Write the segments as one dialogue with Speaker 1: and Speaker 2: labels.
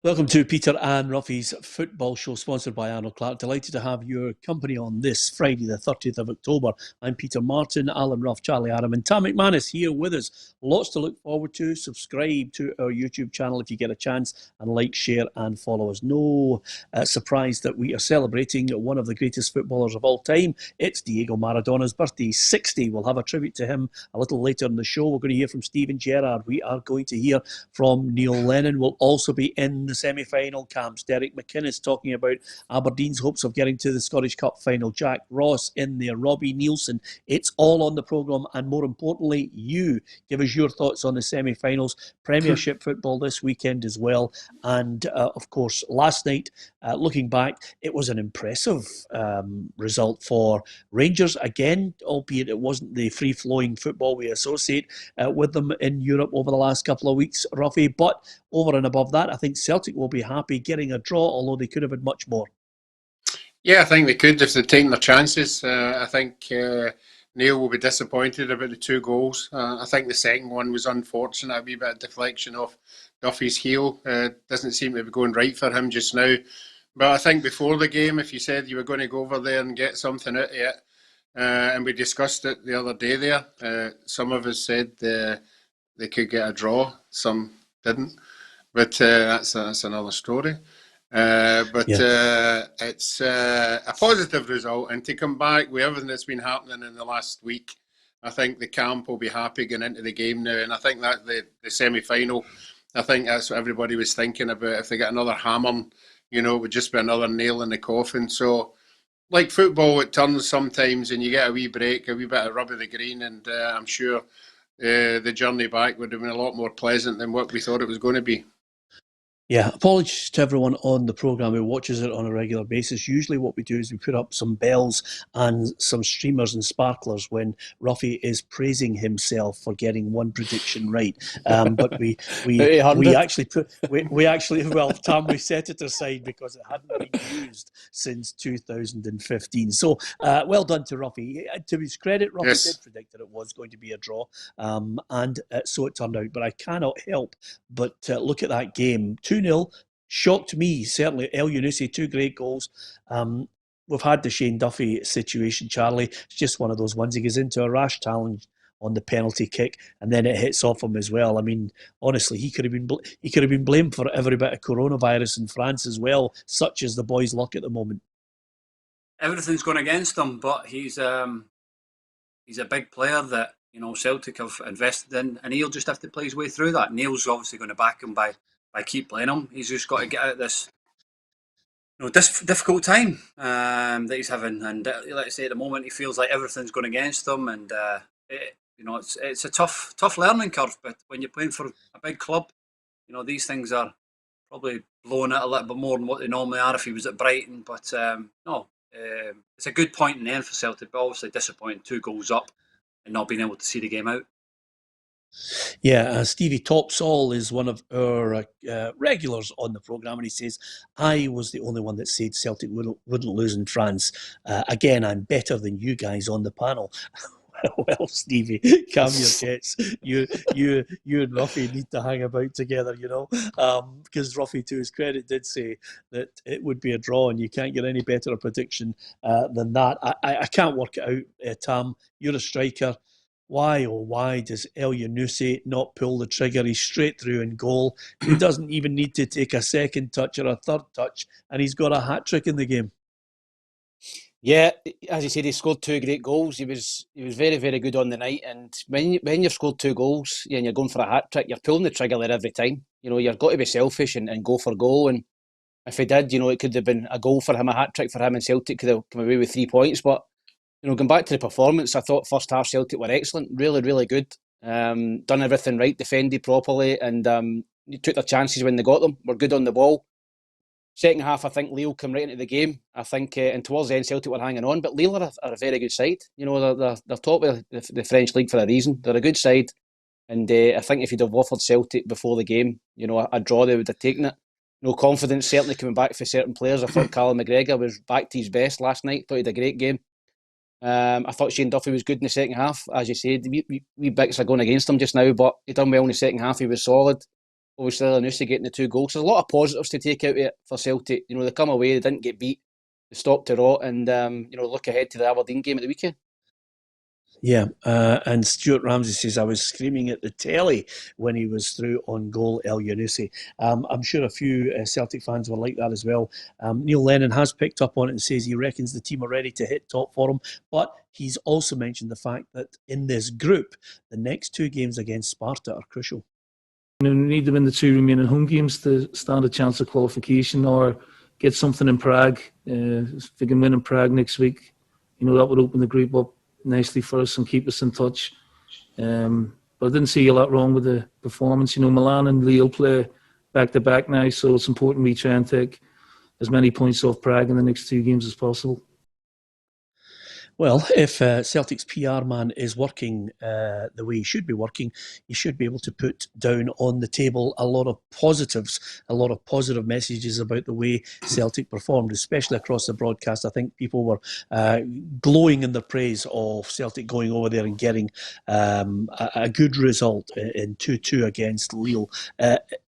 Speaker 1: Welcome to Peter and Roughie's Football Show, sponsored by Arnold Clark. Delighted to have your company on this Friday, the 30th of October. I'm Peter Martin, Alan Ruff, Charlie Adam, and Tam McManus here with us. Lots to look forward to. Subscribe to our YouTube channel if you get a chance, and like, share, and follow us. No surprise that we are celebrating one of the greatest footballers of all time. It's Diego Maradona's birthday, 60. We'll have a tribute to him a little later in the show. We're going to hear from Steven Gerrard. We are going to hear from Neil Lennon. We'll also be in the semi-final camps. Derek McInnes talking about Aberdeen's hopes of getting to the Scottish Cup final. Jack Ross in there. Robbie Nielsen. It's all on the programme, and more importantly, you give us your thoughts on the semi-finals. Premiership football this weekend as well. And of course, last night, looking back, it was an impressive result for Rangers again, albeit it wasn't the free-flowing football we associate with them in Europe over the last couple of weeks, Ruffy. But over and above that, I think Celtic will be happy getting a draw, although they could have had much more.
Speaker 2: Yeah, I think they could if they'd taken their chances. I think Neil will be disappointed about the two goals. I think the second one was unfortunate, a wee bit of deflection off Duffy's heel. Doesn't seem to be going right for him just now. But I think before the game, if you said you were going to go over there and get something out of it, and we discussed it the other day there, some of us said they could get a draw, some didn't. But that's another story. It's a positive result, and to come back with everything that's been happening in the last week, I think the camp will be happy going into the game now. And I think that the semi-final, I think that's what everybody was thinking about. If they get another hammer, it would just be another nail in the coffin. So, like football, it turns sometimes, and you get a wee break, a wee bit of rub of the green, and I'm sure the journey back would have been a lot more pleasant than what we thought it was going to be.
Speaker 1: Yeah, apologies to everyone on the programme who watches it on a regular basis. Usually what we do is we put up some bells and some streamers and sparklers when Ruffy is praising himself for getting one prediction right. But we actually Tam, we set it aside because it hadn't been used since 2015. So well done to Ruffy. To his credit, Ruffy did predict that it was going to be a draw, and so it turned out. But I cannot help but look at that game. 2-0 shocked me, certainly. El Yunusi, two great goals. We've had the Shane Duffy situation, Charlie. It's just one of those ones. He goes into a rash challenge on the penalty kick, and then it hits off him as well. I mean, honestly, he could have been blamed for every bit of coronavirus in France as well. Such is the boy's luck at the moment.
Speaker 3: Everything's gone against him, but he's a big player that Celtic have invested in, and he'll just have to play his way through that. Neil's obviously going to back him by keep playing him. He's just got to get out of this difficult time that he's having. And let's say at the moment he feels like everything's going against him, and it's a tough learning curve. But when you're playing for a big club, these things are probably blowing it a little bit more than what they normally are if he was at Brighton. But it's a good point in the end for Celtic, but obviously disappointing, 2 goals up and not being able to see the game out.
Speaker 1: Yeah, Stevie Topsall is one of our regulars on the programme, and he says, I was the only one that said Celtic wouldn't lose in France. Again, I'm better than you guys on the panel. Well, Stevie, calm your jets. You and Ruffy need to hang about together, because Ruffy, to his credit, did say that it would be a draw, and you can't get any better a prediction than that. I can't work it out, Tam. You're a striker. Why, oh why, does El Yunusi not pull the trigger? He's straight through in goal. He doesn't even need to take a second touch or a third touch, and he's got a hat-trick in the game.
Speaker 4: Yeah, as you said, he scored 2 great goals. He was very, very good on the night. And when you've scored 2 goals and you're going for a hat-trick, you're pulling the trigger there every time. You've got to be selfish and go for goal. And if he did, it could have been a goal for him, a hat-trick for him, and Celtic could have come away with 3 points. But going back to the performance, I thought first half Celtic were excellent, really, really good. Done everything right, defended properly, and took their chances when they got them. Were good on the ball. Second half, I think Lille came right into the game. I think, and towards the end, Celtic were hanging on. But Lille are a very good side. They're top of the French league for a reason. They're a good side, and I think if you'd have offered Celtic before the game, a draw, they would have taken it. No confidence certainly coming back for certain players. I thought Callum McGregor was back to his best last night. Thought he had a great game. I thought Shane Duffy was good in the second half. As you said, we bits are going against him just now, but he done well in the second half. He was solid. obviously Elyounoussi getting the 2 goals. There's a lot of positives to take out of it for Celtic. You know, they come away, they didn't get beat, they stopped to rot, and you know, look ahead to the Aberdeen game at the weekend.
Speaker 1: Yeah, and Stuart Ramsey says, I was screaming at the telly when he was through on goal, Elyounoussi. I'm sure a few Celtic fans were like that as well. Neil Lennon has picked up on it and says he reckons the team are ready to hit top for him, but he's also mentioned the fact that in this group, the next 2 games against Sparta are crucial.
Speaker 5: We need to win the 2 remaining home games to stand a chance of qualification or get something in Prague. If we can win in Prague next week, you know, that would open the group up nicely for us and keep us in touch. But I didn't see a lot wrong with the performance. You know, Milan and Lille play back-to-back now, so it's important we try and take as many points off Prague in the next 2 games as possible.
Speaker 1: Well, if Celtic's PR man is working the way he should be working, he should be able to put down on the table a lot of positives, a lot of positive messages about the way Celtic performed, especially across the broadcast. I think people were glowing in the praise of Celtic going over there and getting a good result in 2-2 against Lille.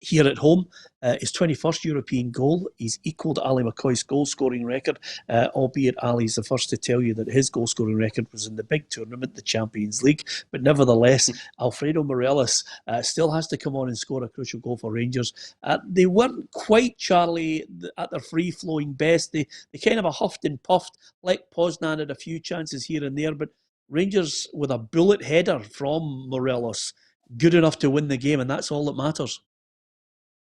Speaker 1: Here at home, his 21st European goal. He's equalled Ali McCoy's goal-scoring record, albeit Ali's the first to tell you that his goal-scoring record was in the big tournament, the Champions League. But nevertheless, Alfredo Morelos still has to come on and score a crucial goal for Rangers. They weren't quite, Charlie, at their free-flowing best. They kind of huffed and puffed. Lech Poznan had a few chances here and there, but Rangers, with a bullet header from Morelos, good enough to win the game, and that's all that matters.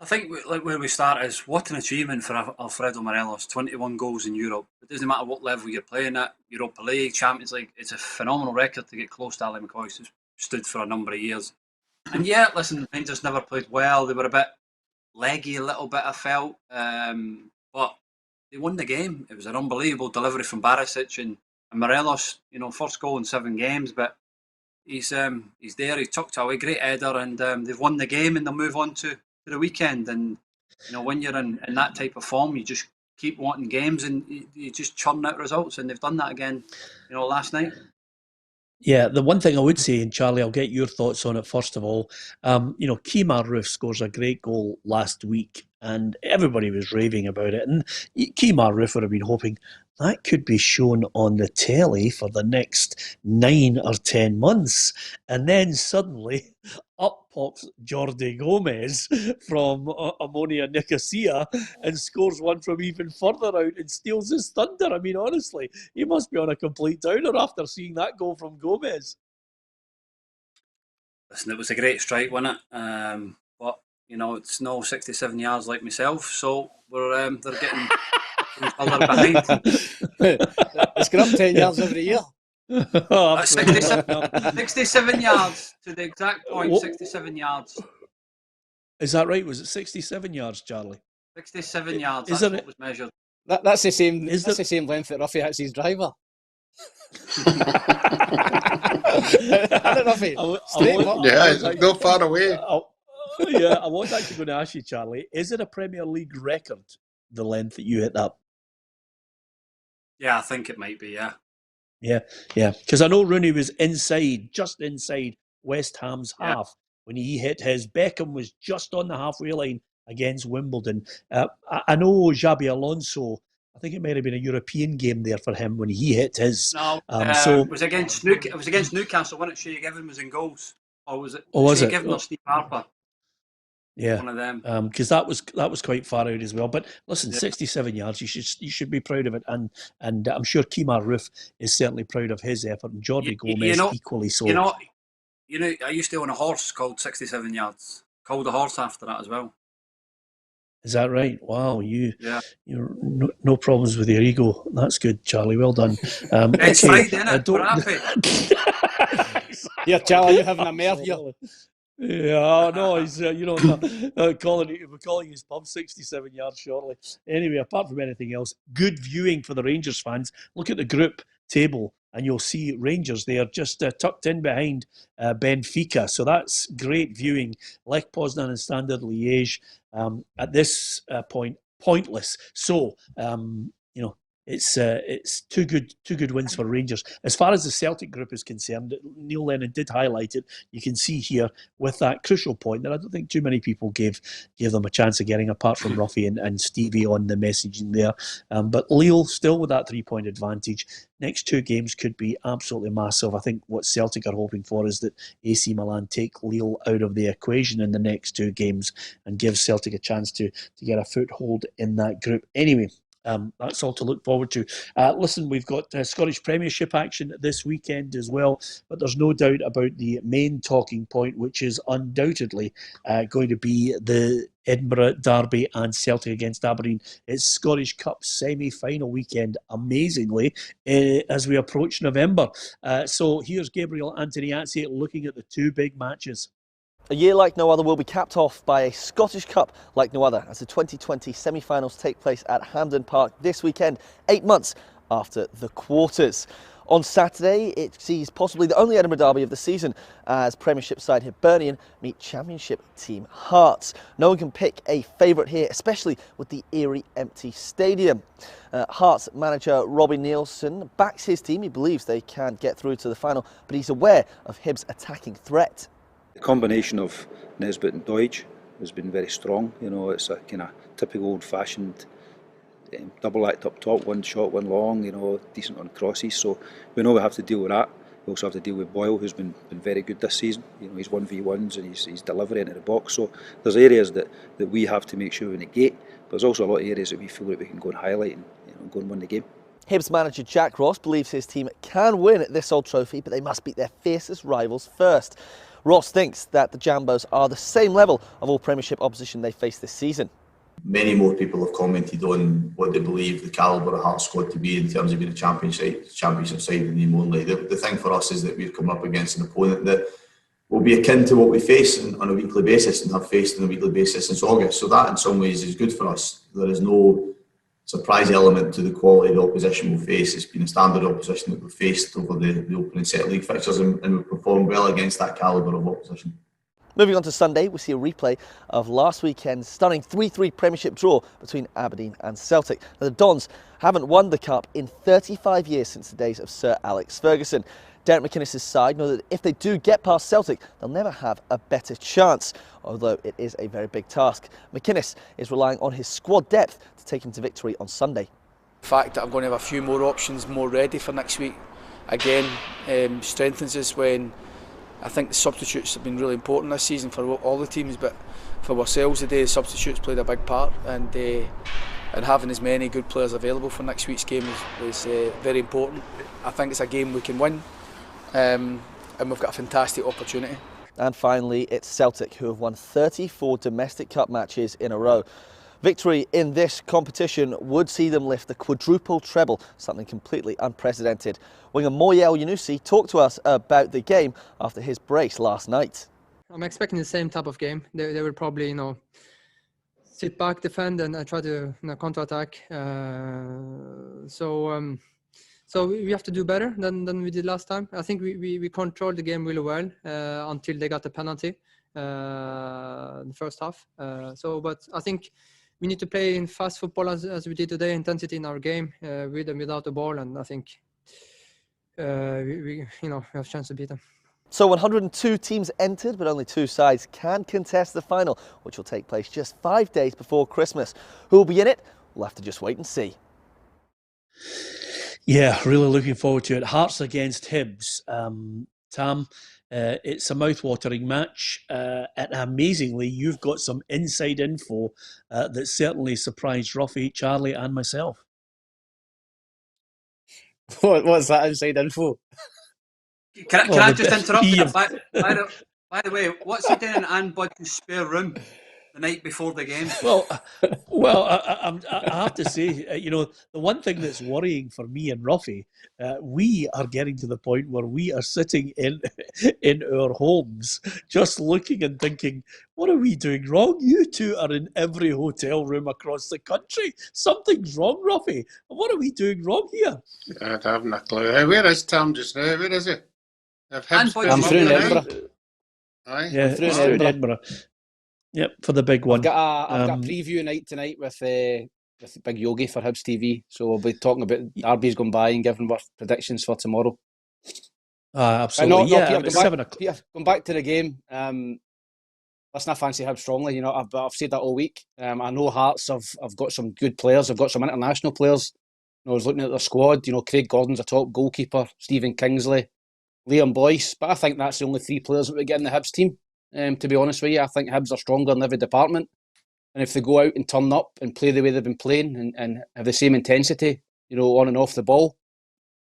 Speaker 3: I think like where we start is what an achievement for Alfredo Morelos. 21 goals in Europe. It doesn't matter what level you're playing at, Europa League, Champions League. It's a phenomenal record to get close to Ali McCoy, who's stood for a number of years. And yeah, listen, Rangers never played well. They were a bit leggy a little bit, I felt. But they won the game. It was an unbelievable delivery from Barisic and Morelos, you know, first goal in 7 games, but he's there, he tucked away, great header, and they've won the game and they'll move on to the weekend. And you know, when you're in that type of form, you just keep wanting games and you just churn out results, and they've done that again, you know, last night.
Speaker 1: Yeah, the one thing I would say, and Charlie, I'll get your thoughts on it first of all, you know, Kemar Roofe scores a great goal last week and everybody was raving about it, and Kemar Roofe would have been hoping that could be shown on the telly for the next 9 or 10 months. And then suddenly up pops Jordi Gomez from Ammonia Nicosia and scores one from even further out and steals his thunder. I mean, honestly, he must be on a complete downer after seeing that goal from Gomez.
Speaker 3: Listen, it was a great strike, wasn't it? But, you know, it's no 67 yards like myself, so we're they're getting further behind.
Speaker 4: It's gone up 10 yards every year.
Speaker 1: Oh,
Speaker 3: 67 yards to the exact point. 67 yards.
Speaker 1: Is that right? Was it 67 yards, Charlie?
Speaker 3: 67 yards. That's what was measured.
Speaker 4: That's the same. That's the same length that Roughie hits his driver. Roughie.
Speaker 2: Yeah, go far away.
Speaker 1: I was actually going to ask you, Charlie, is it a Premier League record, the length that you hit that?
Speaker 3: Yeah, I think it might be, yeah.
Speaker 1: Yeah. Because I know Rooney was just inside West Ham's half when he hit his. Beckham was just on the halfway line against Wimbledon. I know Xabi Alonso, I think it might have been a European game there for him when he hit his.
Speaker 3: No, it was against Newcastle, wasn't it? Shea Given was in goals. Or was it Shea Given or Steve Harper?
Speaker 1: Yeah,
Speaker 3: one of them.
Speaker 1: Because that was quite far out as well. But listen, 67 yards. You should be proud of it, and I'm sure Kemar Roofe is certainly proud of his effort, and Jordi Gomez equally so.
Speaker 3: You know, I used to own a horse called 67 Yards. Called a horse after that as well.
Speaker 1: Is that right? Wow, you're no problems with your ego. That's good, Charlie. Well done.
Speaker 3: It's Friday, isn't it? We're happy.
Speaker 4: Yeah, Charlie, you're having a mare here.
Speaker 1: Yeah, no, he's calling his pub 67 yards shortly. Anyway, apart from anything else, good viewing for the Rangers fans. Look at the group table and you'll see Rangers. They are just tucked in behind Benfica. So that's great viewing. Lech Poznan and Standard Liège at this point, pointless. So, it's two good wins for Rangers. As far as the Celtic group is concerned, Neil Lennon did highlight it. You can see here with that crucial point that I don't think too many people gave them a chance of getting, apart from Roughie and Stevie on the messaging there. But Lille still with that 3-point advantage. Next two games could be absolutely massive. I think what Celtic are hoping for is that AC Milan take Lille out of the equation in the next two games and give Celtic a chance to get a foothold in that group. Anyway, that's all to look forward to. Listen, we've got Scottish Premiership action this weekend as well, but there's no doubt about the main talking point, which is undoubtedly going to be the Edinburgh Derby and Celtic against Aberdeen. It's Scottish Cup semi-final weekend, amazingly, as we approach November. So here's Gabriel Antoniazzi looking at the two big matches.
Speaker 6: A year like no other will be capped off by a Scottish Cup like no other as the 2020 semi-finals take place at Hampden Park this weekend, 8 months after the quarters. On Saturday, it sees possibly the only Edinburgh derby of the season as Premiership side Hibernian meet Championship team Hearts. No one can pick a favourite here, especially with the eerie empty stadium. Hearts manager Robbie Neilson backs his team. He believes they can get through to the final, but he's aware of Hibs' attacking threat.
Speaker 7: The combination of Naismith and Deutsch has been very strong. You know, it's a kind of typical old-fashioned double act up top, one short, one long, you know, decent on crosses. So we know we have to deal with that. We also have to deal with Boyle, who's been very good this season. You know, he's 1v1s and he's delivering into the box. So there's areas that we have to make sure we negate, but there's also a lot of areas that we feel that we can go and highlight and go and win the game.
Speaker 6: Hibs manager Jack Ross believes his team can win this old trophy, but they must beat their fiercest rivals first. Ross thinks that the Jambos are the same level of all Premiership opposition they face this season.
Speaker 8: Many more people have commented on what they believe the calibre of Hearts squad to be in terms of being a championship side in name only. The thing for us is that we're coming up against an opponent that will be akin to what we face on a weekly basis and have faced on a weekly basis since August. So that in some ways is good for us. There is no surprise element to the quality of the opposition we'll face. It's been a standard opposition that we've faced over the opening set of league fixtures and we've performed well against that calibre of opposition.
Speaker 6: Moving on to Sunday, we see a replay of last weekend's stunning 3-3 Premiership draw between Aberdeen and Celtic. Now, the Dons haven't won the Cup in 35 years since the days of Sir Alex Ferguson. Darren McManus' side know that if they do get past Celtic, they'll never have a better chance, although it is a very big task. McManus is relying on his squad depth to take him to victory on Sunday.
Speaker 9: The fact that I'm going to have a few more options more ready for next week, again, strengthens us when I think the substitutes have been really important this season for all the teams, but for ourselves today, the substitutes played a big part, and having as many good players available for next week's game is very important. I think it's a game we can win, and we've got a fantastic opportunity.
Speaker 6: And finally, it's Celtic, who have won 34 domestic cup matches in a row. Victory in this competition would see them lift the quadruple treble, something completely unprecedented. Winger Moye El-Yunusi talked to us about the game after his brace last night.
Speaker 10: I'm expecting the same type of game. They will probably, sit back, defend, and try to counter-attack. So we have to do better than we did last time. I think we controlled the game really well until they got the penalty in the first half. But I think we need to play in fast football as we did today, intensity in our game, with and without the ball, and I think we have a chance to beat them.
Speaker 6: So 102 teams entered, but only 2 sides can contest the final, which will take place just 5 days before Christmas. Who will be in it? We'll have to just wait and see.
Speaker 1: Yeah, really looking forward to it. Hearts against Hibs. Tam, it's a mouth-watering match, and amazingly, you've got some inside info that certainly surprised Roughie, Charlie, and myself.
Speaker 4: What's that inside info?
Speaker 3: Can I just interrupt you? By the way, what's he doing in Anne Budge's spare room the night before the game?
Speaker 1: Well, I have to say, the one thing that's worrying for me and Roughie, we are getting to the point where we are sitting in our homes, just looking and thinking, what are we doing wrong? You two are in every hotel room across the country. Something's wrong, Roughie. What are we doing wrong here?
Speaker 2: I haven't a clue. Where is Tam just now? Where is he?
Speaker 1: I'm
Speaker 4: through in Edinburgh.
Speaker 2: Aye.
Speaker 1: Yeah,
Speaker 4: through
Speaker 1: in Edinburgh. Yep, for the big one.
Speaker 4: I've got a preview night tonight with with Big Yogi for Hibs TV. So we'll be talking about derbies going by and giving our predictions for tomorrow.
Speaker 1: Absolutely.
Speaker 4: Peter, going back to the game. Listen, I fancy Hibs strongly. You know, I've said that all week. I know Hearts have got some good players. I've got some international players. You know, I was looking at their squad. You know, Craig Gordon's a top goalkeeper. Stephen Kingsley, Liam Boyce. But I think that's the only 3 players that we get in the Hibs team. To be honest with you, I think Hibs are stronger in every department. And if they go out and turn up and play the way they've been playing and have the same intensity, you know, on and off the ball,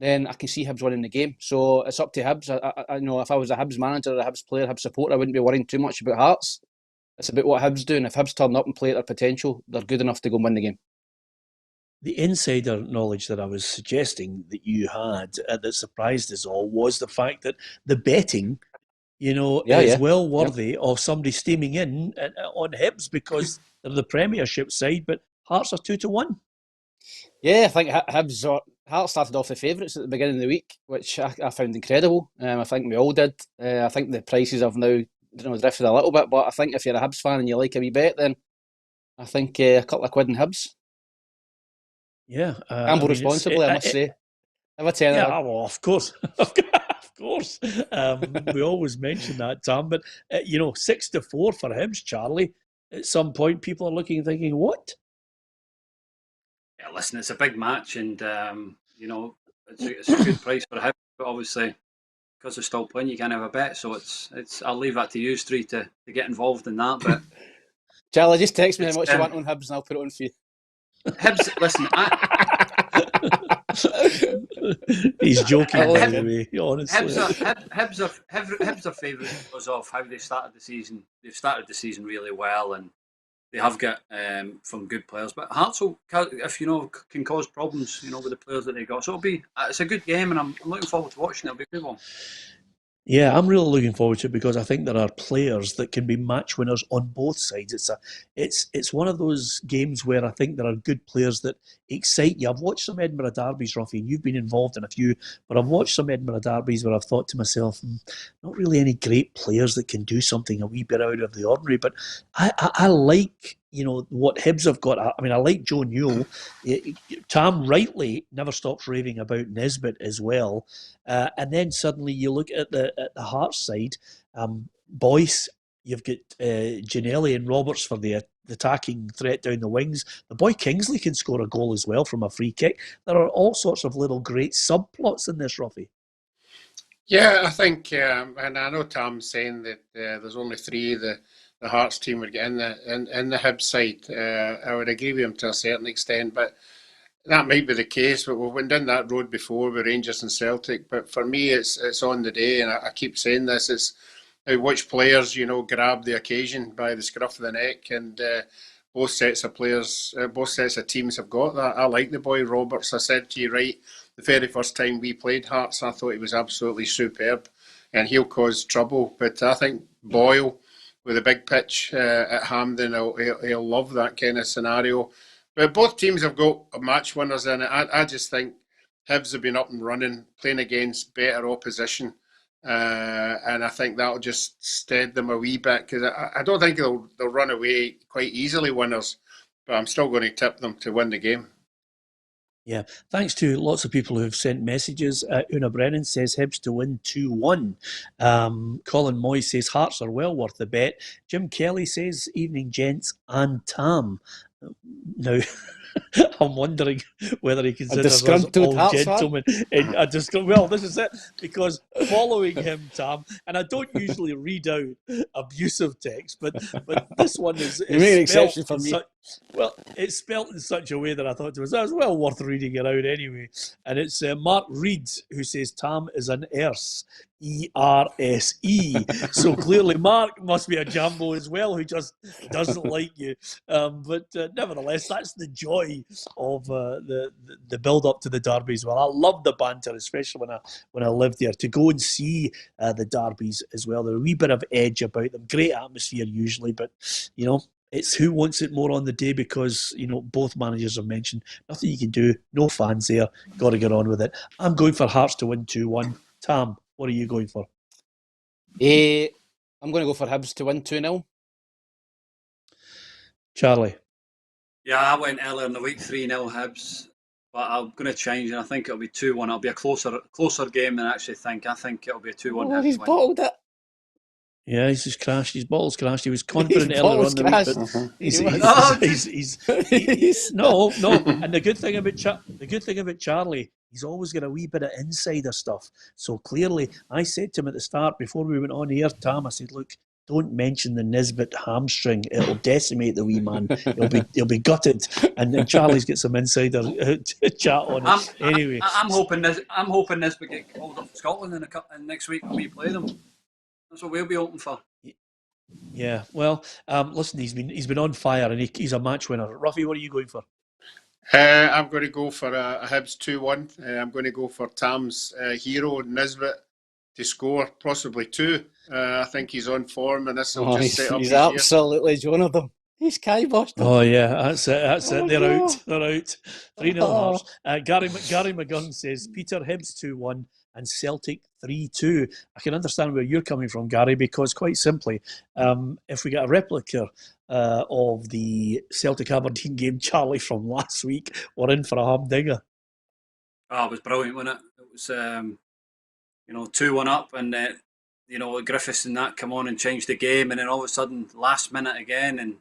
Speaker 4: then I can see Hibs winning the game. So it's up to Hibs. I know if I was a Hibs manager or a Hibs player, Hibs supporter, I wouldn't be worrying too much about Hearts. It's about what Hibs do. And if Hibs turn up and play at their potential, they're good enough to go and win the game.
Speaker 1: The insider knowledge that I was suggesting that you had that surprised us all was the fact that the betting, you know, is well worthy of somebody steaming in on Hibs because they're the Premiership side, but Hearts are 2-1.
Speaker 4: Yeah, I think Hearts started off the favourites at the beginning of the week, which I found incredible. I think we all did. I think the prices have now drifted a little bit, but I think if you're a Hibs fan and you like a wee bet, then I think a couple of quid in Hibs.
Speaker 1: Yeah.
Speaker 4: Gamble responsibly, I must say. Have a tenner.
Speaker 1: Yeah, well, of course. Of course. We always mention that, Tam. But, 6-4 for Hibs, Charlie. At some point, people are looking and thinking, what?
Speaker 3: Yeah, listen, it's a big match and, it's a good price for Hibs. But obviously, because they're still playing, you can't have a bet. So it's. I'll leave that to you three to get involved in that. But
Speaker 4: Charlie, just text me how much you want on Hibs and I'll put it on for you.
Speaker 3: Hibs, listen,
Speaker 1: he's joking, by the way, honestly.
Speaker 3: Hibs are favourites because of how they started the season. They've started the season really well and they have got some good players. But Hearts will, if can cause problems, with the players that they got. So it's a good game and I'm looking forward to watching it. It'll be a good one.
Speaker 1: Yeah, I'm really looking forward to it because I think there are players that can be match winners on both sides. It's one of those games where I think there are good players that excite you. I've watched some Edinburgh derbies, Roughie, and you've been involved in a few, but I've watched some Edinburgh derbies where I've thought to myself, not really any great players that can do something a wee bit out of the ordinary, but I like what Hibs have got. I mean, I like Joe Newell. Tam rightly never stops raving about Naismith as well. And then suddenly you look at the Hearts side, Boyce, you've got Ginnelly and Roberts for the attacking threat down the wings. The boy Kingsley can score a goal as well from a free kick. There are all sorts of little great subplots in this, Roughie.
Speaker 2: Yeah, I think, and I know Tam's saying that there's only 3 the Hearts team would get in the Hibs side. I would agree with him to a certain extent, but that might be the case. But we've been down that road before with Rangers and Celtic. But for me, it's on the day, and I keep saying this: it's which players grab the occasion by the scruff of the neck, and both sets of players, both sets of teams have got that. I like the boy Roberts. I said to you the very first time we played Hearts, I thought he was absolutely superb, and he'll cause trouble. But I think Boyle, with a big pitch at Hampden, he'll love that kind of scenario. But both teams have got match winners in it. I just think Hibs have been up and running, playing against better opposition. And I think that'll just stead them a wee bit because I don't think they'll run away quite easily winners. But I'm still going to tip them to win the game.
Speaker 1: Yeah, thanks to lots of people who have sent messages. Una Brennan says Hibs to win 2-1. Colin Moy says Hearts are well worth the bet. Jim Kelly says evening gents and Tam. Now, I'm wondering whether he considers us all gentlemen. Well, this is it, because following him, Tam, and I don't usually read out abusive text, but this one is
Speaker 4: you made an exception for me.
Speaker 1: It's spelt in such a way that I thought to myself, it was well worth reading it out anyway. And it's Mark Reed who says Tam is an Erse. E-R-S-E. So clearly Mark must be a Jambo as well who just doesn't like you. But nevertheless, that's the joy of the build-up to the derbies. Well, I love the banter, especially when I lived there. To go and see the derbies as well. There's a wee bit of edge about them. Great atmosphere usually, but, it's who wants it more on the day because, both managers have mentioned nothing you can do. No fans there. Got to get on with it. I'm going for Hearts to win 2-1. Tam, what are you going for?
Speaker 4: I'm going to go for Hibs to win 2-0.
Speaker 1: Charlie?
Speaker 3: Yeah, I went earlier in the week 3-0 Hibs, but I'm going to change, and I think it'll be 2-1. It'll be a closer game than I actually think. I think it'll be a 2-1 Hibs
Speaker 4: He's
Speaker 3: win.
Speaker 4: bottled it.
Speaker 1: Yeah, he's just crashed. His bottle's crashed. He was
Speaker 4: His
Speaker 1: confident earlier
Speaker 4: bottle's
Speaker 1: on the week,
Speaker 4: crashed.
Speaker 1: but
Speaker 4: He's-
Speaker 1: no. And the good thing about Charlie, he's always got a wee bit of insider stuff. So clearly, I said to him at the start before we went on air, Tam, I said, look, don't mention the Nisbet hamstring. It'll decimate the wee man. He'll be gutted. And then Charlie's got some insider chat on it. Anyway,
Speaker 3: I'm hoping Nisbet get called up for Scotland in next week when we play them. That's what we'll be hoping for.
Speaker 1: Yeah, well, listen, he's been on fire, and he's a match winner. Roughie, what are you going for?
Speaker 2: I'm going to go for a Hibs 2-1. I'm going to go for Tam's hero, Nisbet, to score, possibly 2. I think he's on form, and this will just set up
Speaker 4: he's
Speaker 2: his year.
Speaker 4: absolutely one of them. He's kiboshed them.
Speaker 1: Oh yeah, that's it. They're
Speaker 4: no.
Speaker 1: out. They're out. 3-0 Hearts. Gary McGunn says Peter Hibs 2-1 and Celtic 3-2. I can understand where you're coming from, Gary, because quite simply, if we get a replica of the Celtic Aberdeen game, Charlie, from last week, we're in for a humdinger.
Speaker 3: Oh, it was brilliant, wasn't it? It was 2-1 up, and Griffiths and that come on and changed the game, and then all of a sudden last minute again, and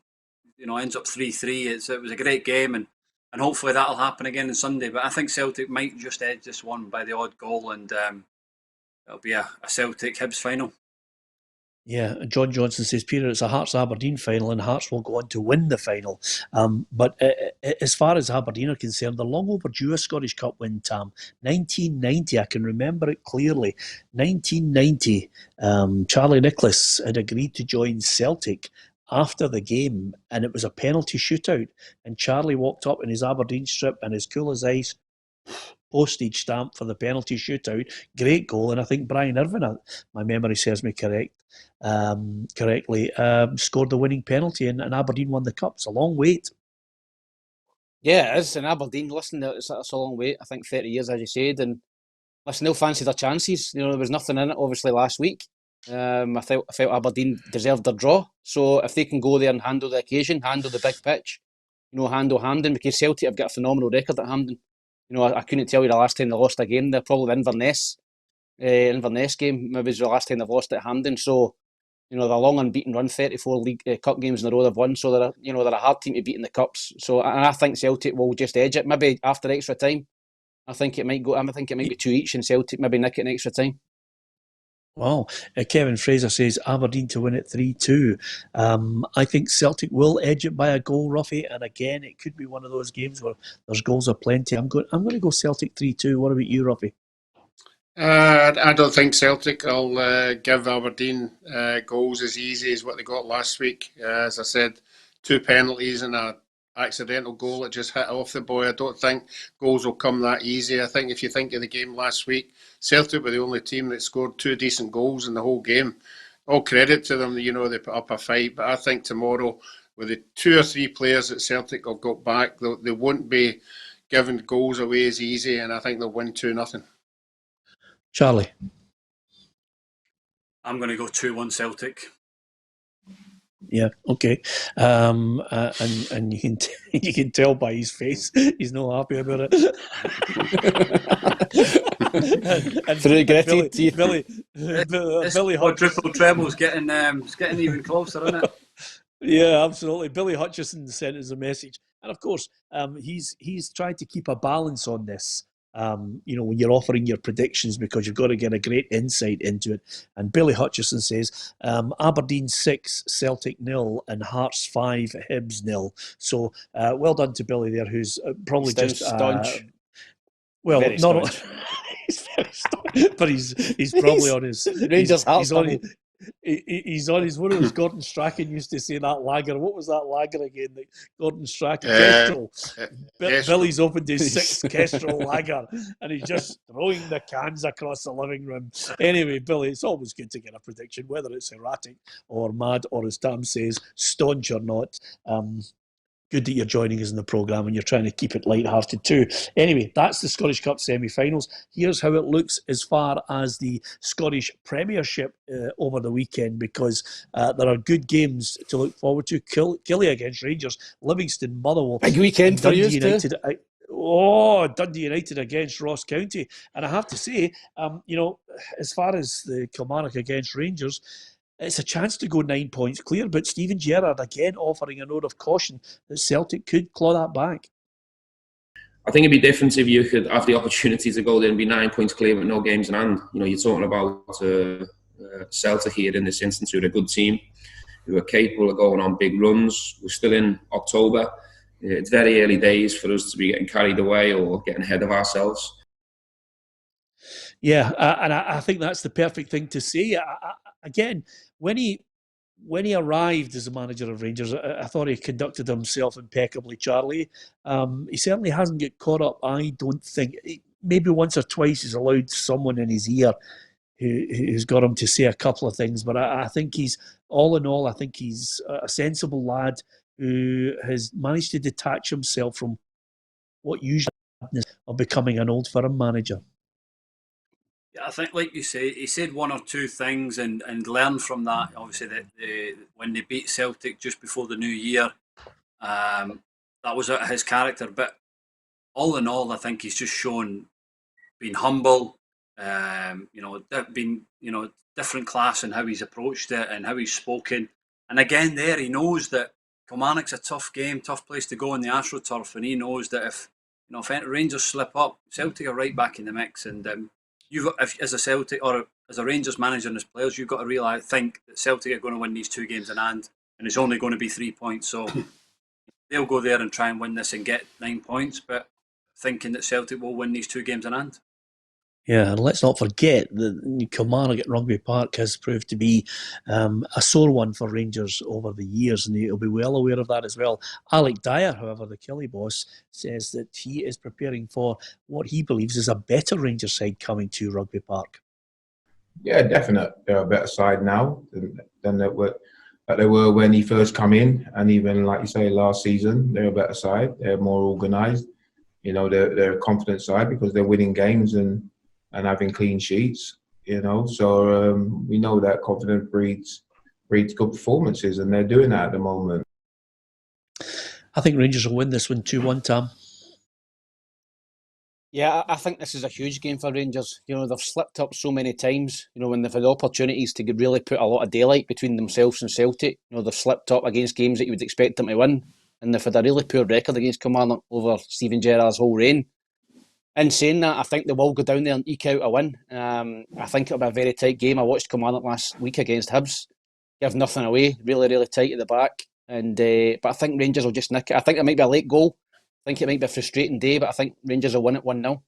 Speaker 3: ends up 3-3. It was a great game, and hopefully that'll happen again on Sunday. But I think Celtic might just edge this one by the odd goal, and it'll be a Celtic Hibs final.
Speaker 1: Yeah, John Johnson says, Peter, it's a Hearts-Aberdeen final and Hearts will go on to win the final. But as far as Aberdeen are concerned, they're long overdue a Scottish Cup win, Tam. 1990, I can remember it clearly. 1990, Charlie Nicholas had agreed to join Celtic after the game, and it was a penalty shootout. And Charlie walked up in his Aberdeen strip and as cool as ice, postage stamp for the penalty shootout. Great goal, and I think Brian Irvine, my memory serves me correctly, scored the winning penalty, and Aberdeen won the cup. It's a long wait.
Speaker 4: Yeah, it is. In Aberdeen, listen, it's a long wait. I think 30 years, as you said, and listen, they'll fancy their chances. There was nothing in it, obviously, last week. I felt Aberdeen deserved their draw. So if they can go there and handle the occasion, handle the big pitch, handle Hampden, because Celtic have got a phenomenal record at Hampden. I couldn't tell you the last time they lost a game. They're probably the Inverness game. Maybe it's the last time they've lost at Hampden. So, they're a long unbeaten run, 34 league cup games in a row they've won. So they're a hard team to beat in the cups. So, and I think Celtic will just edge it. Maybe after extra time, I think it might be 2 each, and Celtic maybe nick it in extra time.
Speaker 1: Wow. Kevin Fraser says Aberdeen to win it 3-2. I think Celtic will edge it by a goal, Roughie, and again, it could be one of those games where there's goals aplenty. I'm going to go Celtic 3-2. What about you, Roughie?
Speaker 2: I don't think Celtic will give Aberdeen goals as easy as what they got last week. As I said, 2 penalties and a accidental goal that just hit off the boy. I don't think goals will come that easy. I think if you think of the game last week, Celtic were the only team that scored 2 decent goals in the whole game. All credit to them, they put up a fight. But I think tomorrow, with the 2 or 3 players that Celtic will go back, they won't be giving goals away as easy, and I think they'll win 2-0.
Speaker 1: Charlie?
Speaker 3: I'm going to go 2-1 Celtic.
Speaker 1: Yeah, okay. And you can tell by his face he's not happy about it. and Billy
Speaker 3: quadruple treble's getting even closer, isn't it?
Speaker 1: Yeah, absolutely. Billy Hutchison sent us a message, and of course, he's trying to keep a balance on this. When you're offering your predictions, because you've got to get a great insight into it. And Billy Hutchison says Aberdeen 6, Celtic 0, and Hearts 5, Hibs 0. So well done to Billy there, who's probably just
Speaker 4: staunch.
Speaker 1: Well,
Speaker 4: very
Speaker 1: not
Speaker 4: staunch.
Speaker 1: he's very staunch, but he's probably on his
Speaker 4: Rangers Hearts.
Speaker 1: He's on his one of those Gordon Strachan used to say that lager. What was that lager again? That Gordon Strachan Kestrel. Billy's opened his 6th Kestrel lager, and he's just throwing the cans across the living room. Anyway, Billy, it's always good to get a prediction, whether it's erratic or mad, or as Tam says, staunch or not. good that you're joining us in the programme and you're trying to keep it light-hearted too. Anyway, that's the Scottish Cup semi-finals. Here's how it looks as far as the Scottish Premiership over the weekend, because there are good games to look forward to. Killie against Rangers, Livingston, Motherwell.
Speaker 4: Big weekend for you too.
Speaker 1: Dundee United against Ross County. And I have to say, as far as the Kilmarnock against Rangers, it's a chance to go 9 points clear, but Steven Gerrard again offering a note of caution that Celtic could claw that back.
Speaker 11: I think it'd be different if you could have the opportunity to go there and be 9 points clear with no games in hand. You're talking about Celtic here in this instance, who are a good team, who are capable of going on big runs. We're still in October. It's very early days for us to be getting carried away or getting ahead of ourselves.
Speaker 1: Yeah, and I think that's the perfect thing to say. Again, when he arrived as a manager of Rangers, I thought he conducted himself impeccably, Charlie. He certainly hasn't got caught up, I don't think. Maybe once or twice he's allowed someone in his ear who's got him to say a couple of things, but I think he's, all in all, I think he's a sensible lad who has managed to detach himself from what usually happens of becoming an old firm manager.
Speaker 3: I think, like you say, he said one or two things and learned from that. Obviously, that when they beat Celtic just before the new year, that was his character. But all in all, I think he's just shown being humble, being different class in how he's approached it and how he's spoken. And again, there he knows that Kilmarnock's a tough game, tough place to go in the AstroTurf, and he knows that if Rangers slip up, Celtic are right back in the mix. And as a Celtic or as a Rangers manager and as players, you've got to think that Celtic are going to win these 2 games in hand, and it's only going to be 3 points. So they'll go there and try and win this and get 9 points, but thinking that Celtic will win these 2 games in hand.
Speaker 1: Yeah, and let's not forget that Kilmarnock at Rugby Park has proved to be a sore one for Rangers over the years, and he'll be well aware of that as well. Alec Dyer, however, the Killie boss, says that he is preparing for what he believes is a better Rangers side coming to Rugby Park.
Speaker 12: Yeah, definitely. They're a better side now than they were when he first come in, and even, like you say, last season, they're a better side. They're more organised. They're a confident side because they're winning games and having clean sheets, So we know that confidence breeds good performances, and they're doing that at the moment.
Speaker 1: I think Rangers will win this one 2-1, Tam.
Speaker 4: Yeah, I think this is a huge game for Rangers. They've slipped up so many times. When they've had opportunities to really put a lot of daylight between themselves and Celtic, they've slipped up against games that you would expect them to win. And they've had a really poor record against Kilmarnock over Steven Gerrard's whole reign. In saying that, I think they will go down there and eke out a win. I think it'll be a very tight game. I watched Kilmarnock last week against Hibs. Give nothing away. Really, really tight at the back. But I think Rangers will just nick it. I think it might be a late goal. I think it might be a frustrating day, but I think Rangers will win it 1-0.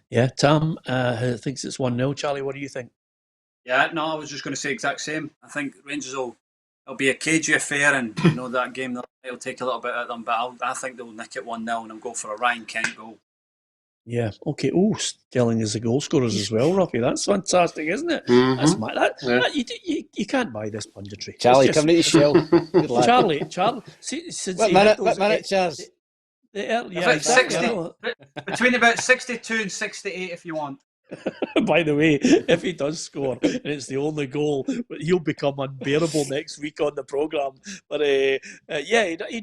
Speaker 1: Yeah, Tam thinks it's 1-0. Charlie, what do you think?
Speaker 3: Yeah, no, I was just going to say exact same. I think Rangers it'll be a cagey affair, and that game it'll take a little bit out of them, but I think they'll nick it 1-0 and I'll go for a Ryan Kent goal.
Speaker 1: Yeah, okay. Oh, telling us the goal scorers as well, Roughie. That's fantastic, isn't it?
Speaker 2: Mm-hmm.
Speaker 1: That's you can't buy this punditry.
Speaker 4: Charlie, come to the shell. Good lad.
Speaker 1: Charlie.
Speaker 4: What minute, Charles?
Speaker 1: Yeah, exactly.
Speaker 3: Between about 62 and 68 if you want.
Speaker 1: By the way, if he does score and it's the only goal, he'll become unbearable next week on the programme. But he'd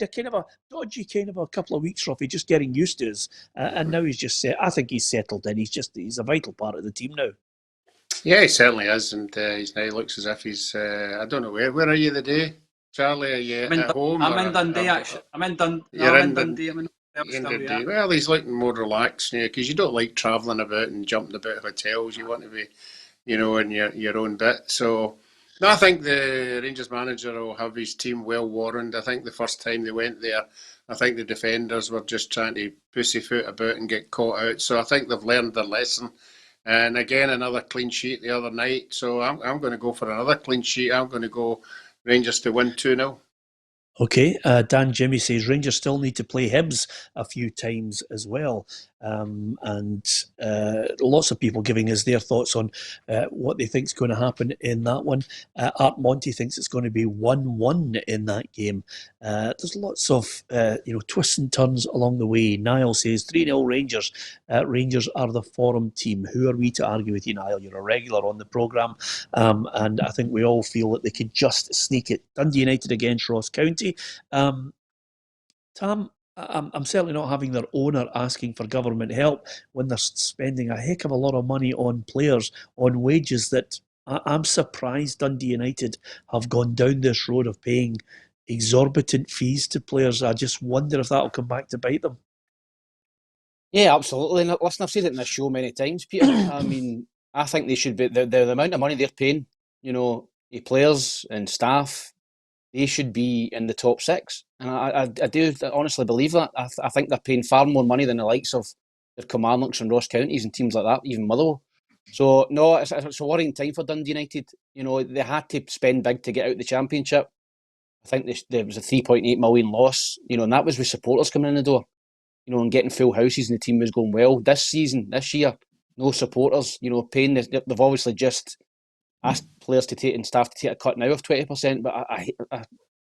Speaker 1: a kind of a dodgy kind of a couple of weeks, Roughie, just getting used to us. And now he's just I think he's settled in. He's a vital part of the team now.
Speaker 2: Yeah, he certainly is, and he looks as if he's. I don't know where are you today, Charlie? Are you at home?
Speaker 3: I'm in Dundee actually. I'm in Dundee.
Speaker 2: Dundee. Well, he's looking more relaxed now because you don't like travelling about and jumping about hotels. You want to be, in your own bit. So, no, I think the Rangers manager will have his team well warned. I think the first time they went there, I think the defenders were just trying to pussyfoot about and get caught out. So I think they've learned their lesson. And again, another clean sheet the other night. So I'm going to go for another clean sheet. I'm going to go Rangers to win 2-0.
Speaker 1: Okay, Dan Jimmy says Rangers still need to play Hibs a few times as well. And lots of people giving us their thoughts on what they think is going to happen in that one. Art Monty thinks it's going to be 1-1 in that game. There's lots of twists and turns along the way. Niall says 3-0 Rangers. Rangers are the forum team. Who are we to argue with you, Niall? You're a regular on the programme. And I think we all feel that they could just sneak it. Dundee United against Ross County. Tam, I'm certainly not having their owner asking for government help when they're spending a heck of a lot of money on players, on wages that I'm surprised Dundee United have gone down this road of paying exorbitant fees to players. I just wonder if that'll come back to bite them.
Speaker 4: Yeah, absolutely. And listen, I've said it in this show many times, Peter. I mean, I think they should be, the amount of money they're paying, players and staff, they should be in the top six. And I do honestly believe that. I think they're paying far more money than the likes of their Kilmarnocks and Ross Counties and teams like that, even Motherwell. So, no, it's a worrying time for Dundee United. They had to spend big to get out the Championship. I think there was a 3.8 million loss, and that was with supporters coming in the door, and getting full houses and the team was going well. This year, no supporters, paying. They've obviously just asked players to take and staff to take a cut now of 20%, but I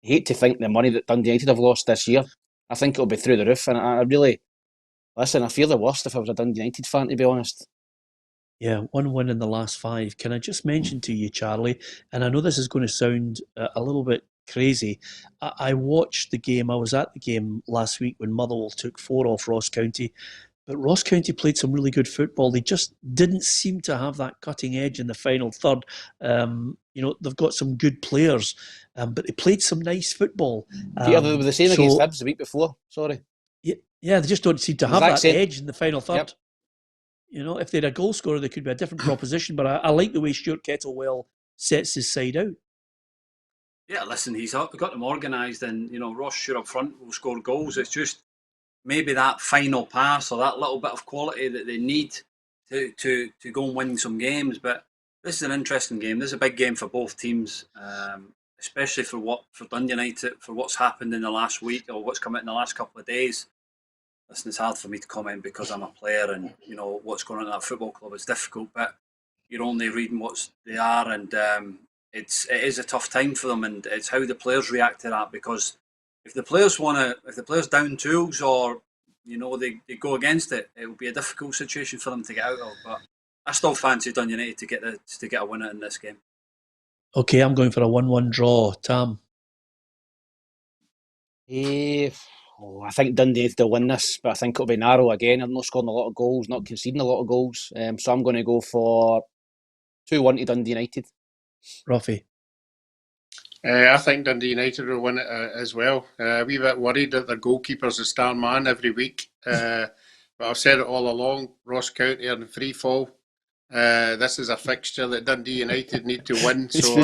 Speaker 4: hate to think the money that Dundee United have lost this year. I think it'll be through the roof, and I fear the worst if I was a Dundee United fan, to be honest.
Speaker 1: Yeah, 1 win in the last 5. Can I just mention to you, Charlie, and I know this is going to sound a little bit crazy, I watched the game, I was at the game last week when Motherwell took 4 off Ross County, but Ross County played some really good football. They just didn't seem to have that cutting edge in the final third. They've got some good players, but they played some nice football.
Speaker 4: Peter, they were the same against Hibs the week before, sorry.
Speaker 1: Yeah, they just don't seem to have that edge in the final third.
Speaker 4: Yep.
Speaker 1: If they're a goal scorer, they could be a different proposition, but I like the way Stuart Kettlewell sets his side out.
Speaker 3: Yeah, listen, he's got them organised, and Ross sure up front will score goals. It's just maybe that final pass or that little bit of quality that they need to go and win some games. But this is an interesting game. This is a big game for both teams, especially for Dundee United, for what's happened in the last week or what's come out in the last couple of days. Listen, it's hard for me to comment because I'm a player, and what's going on in that football club is difficult. But you're only reading what they are, and it is a tough time for them, and it's how the players react to that. Because if the players down tools or they go against it, it will be a difficult situation for them to get out of. But I still fancy Dundee United to get a winner in this game.
Speaker 1: Okay, I'm going for a 1-1 draw. Tam?
Speaker 4: I think Dundee will win this, but I think it'll be narrow again. I'm not scoring a lot of goals, not conceding a lot of goals. So I'm going to go for 2-1 to Dundee United.
Speaker 1: Roughie?
Speaker 2: I think Dundee United will win it as well. A wee bit worried that their goalkeeper's a star man every week. But I've said it all along, Ross County are in free fall. This is a fixture that Dundee United need to win. So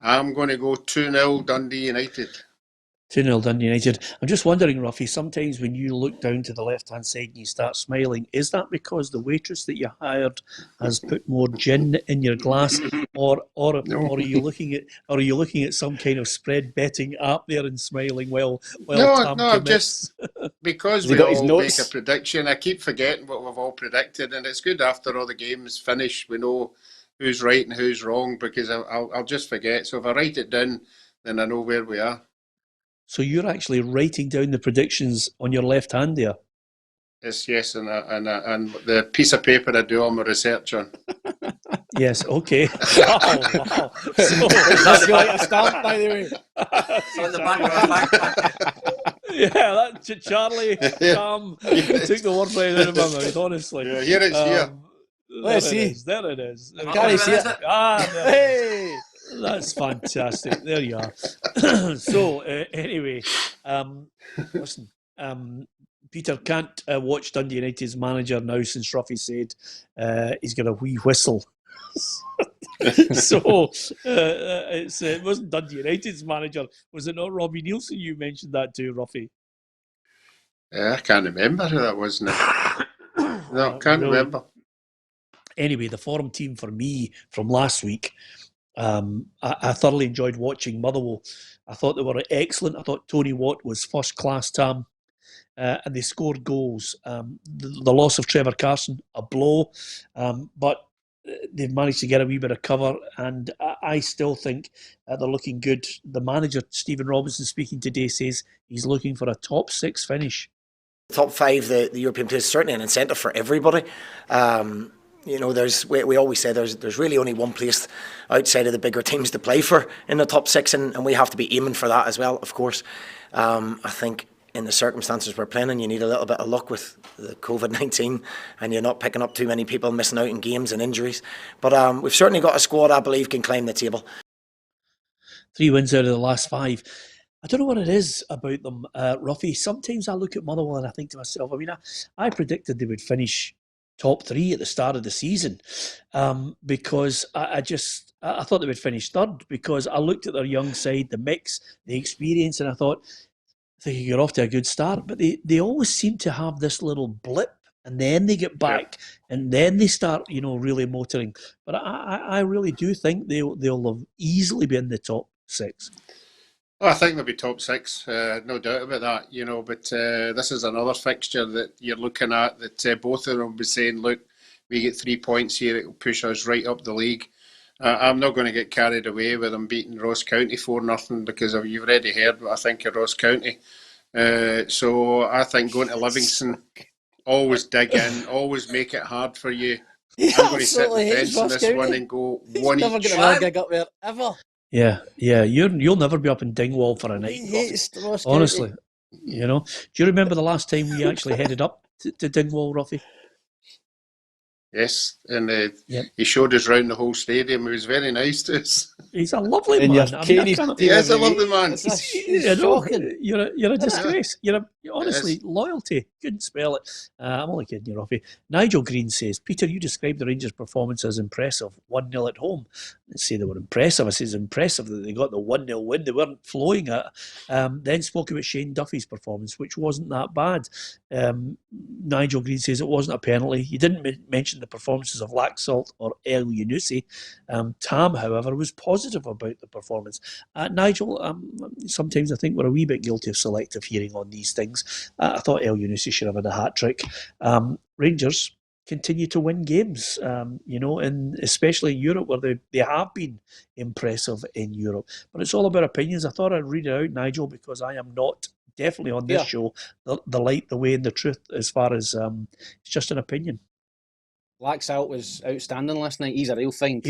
Speaker 2: I'm going to go 2-0 Dundee United.
Speaker 1: 2-0 Dundee United. I'm just wondering, Roughie, sometimes when you look down to the left-hand side and you start smiling, is that because the waitress that you hired has put more gin in your glass, or are you looking at some kind of spread betting app there and smiling? Well,
Speaker 2: no, just because we all make a prediction. I keep forgetting what we've all predicted, and it's good after all the games finish. We know who's right and who's wrong because I'll just forget. So if I write it down, then I know where we are.
Speaker 1: So you're actually writing down the predictions on your left hand there?
Speaker 2: Yes, and the piece of paper I do all my research on.
Speaker 1: Yes, okay. Oh, wow. So,
Speaker 4: that's like a stamp, by the way.
Speaker 3: On the back of my
Speaker 1: yeah, that Charlie took the word right out of my mouth, honestly.
Speaker 2: Yeah, here it's here.
Speaker 4: Let's see.
Speaker 1: There it is.
Speaker 4: Can I see it?
Speaker 1: Hey! That's fantastic. There you are. So, anyway, listen, Peter can't watch Dundee United's manager now since Roughie said he's got a wee whistle. So, it wasn't Dundee United's manager. Was it not Robbie Nielsen you mentioned that to, Roughie?
Speaker 2: I can't remember who that was now. No, can't remember.
Speaker 1: Anyway, the forum team for me from last week, I thoroughly enjoyed watching Motherwell. I thought they were excellent. I thought Tony Watt was first class, Tam. And they scored goals. The loss of Trevor Carson, a blow, but they've managed to get a wee bit of cover, and I still think they're looking good. The manager, Stephen Robinson, speaking today, says he's looking for a top 6 finish.
Speaker 13: Top 5, the European place, is certainly an incentive for everybody. You know, we always say there's really only one place outside of the bigger teams to play for in the top 6, and we have to be aiming for that as well, of course. I think in the circumstances we're playing in, you need a little bit of luck with the COVID-19, and you're not picking up too many people missing out in games and injuries. But we've certainly got a squad I believe can climb the table.
Speaker 1: 3 wins out of the last 5. I don't know what it is about them, Roughie. Sometimes I look at Motherwell and I think to myself, I mean, I predicted they would finish top 3 at the start of the season, because I thought they would finish third, because I looked at their young side, the mix, the experience, and I thought they could get off to a good start. But they always seem to have this little blip, and then they get back, and then they start, really motoring. But I really do think they'll have easily be in the top 6.
Speaker 2: Well, I think they'll be top 6, no doubt about that, but this is another fixture that you're looking at that both of them will be saying, look, we get 3 points here, it will push us right up the league. I'm not going to get carried away with them beating Ross County 4-0, because you've already heard what I think of Ross County. So I think going to Livingston, always dig in, always make it hard for you. I'm going to sit the fence on this one and go one each.
Speaker 4: Never going to gig up there, ever.
Speaker 1: Yeah, you'll never be up in Dingwall for a night. Honestly, Do you remember the last time we actually headed up to Dingwall, Roughie?
Speaker 2: Yes, and he showed us round the whole stadium. He was very nice to us.
Speaker 1: He's a lovely man.
Speaker 2: He is a lovely man.
Speaker 1: You're a disgrace. Honestly, loyalty. Couldn't spell it. I'm only kidding you, Roughie. Nigel Green says, Peter, you described the Rangers' performance as impressive. 1-0 at home. Let's say they were impressive. I say it's impressive that they got the 1-0 win. They weren't flowing at it. Then spoke about Shane Duffy's performance, which wasn't that bad. Nigel Green says it wasn't a penalty. He didn't mention the performances of Laxalt or El Yunusi. Tam, however, was positive about the performance. Nigel, sometimes I think we're a wee bit guilty of selective hearing on these things. I thought El Yunusi should have had a hat-trick. Rangers continue to win games, and especially in Europe, where they have been impressive in Europe. But it's all about opinions. I thought I'd read it out, Nigel, because I am not definitely on this show the light, the way, and the truth, as far as it's just an opinion.
Speaker 4: Laxalt was outstanding last night. He's a real find.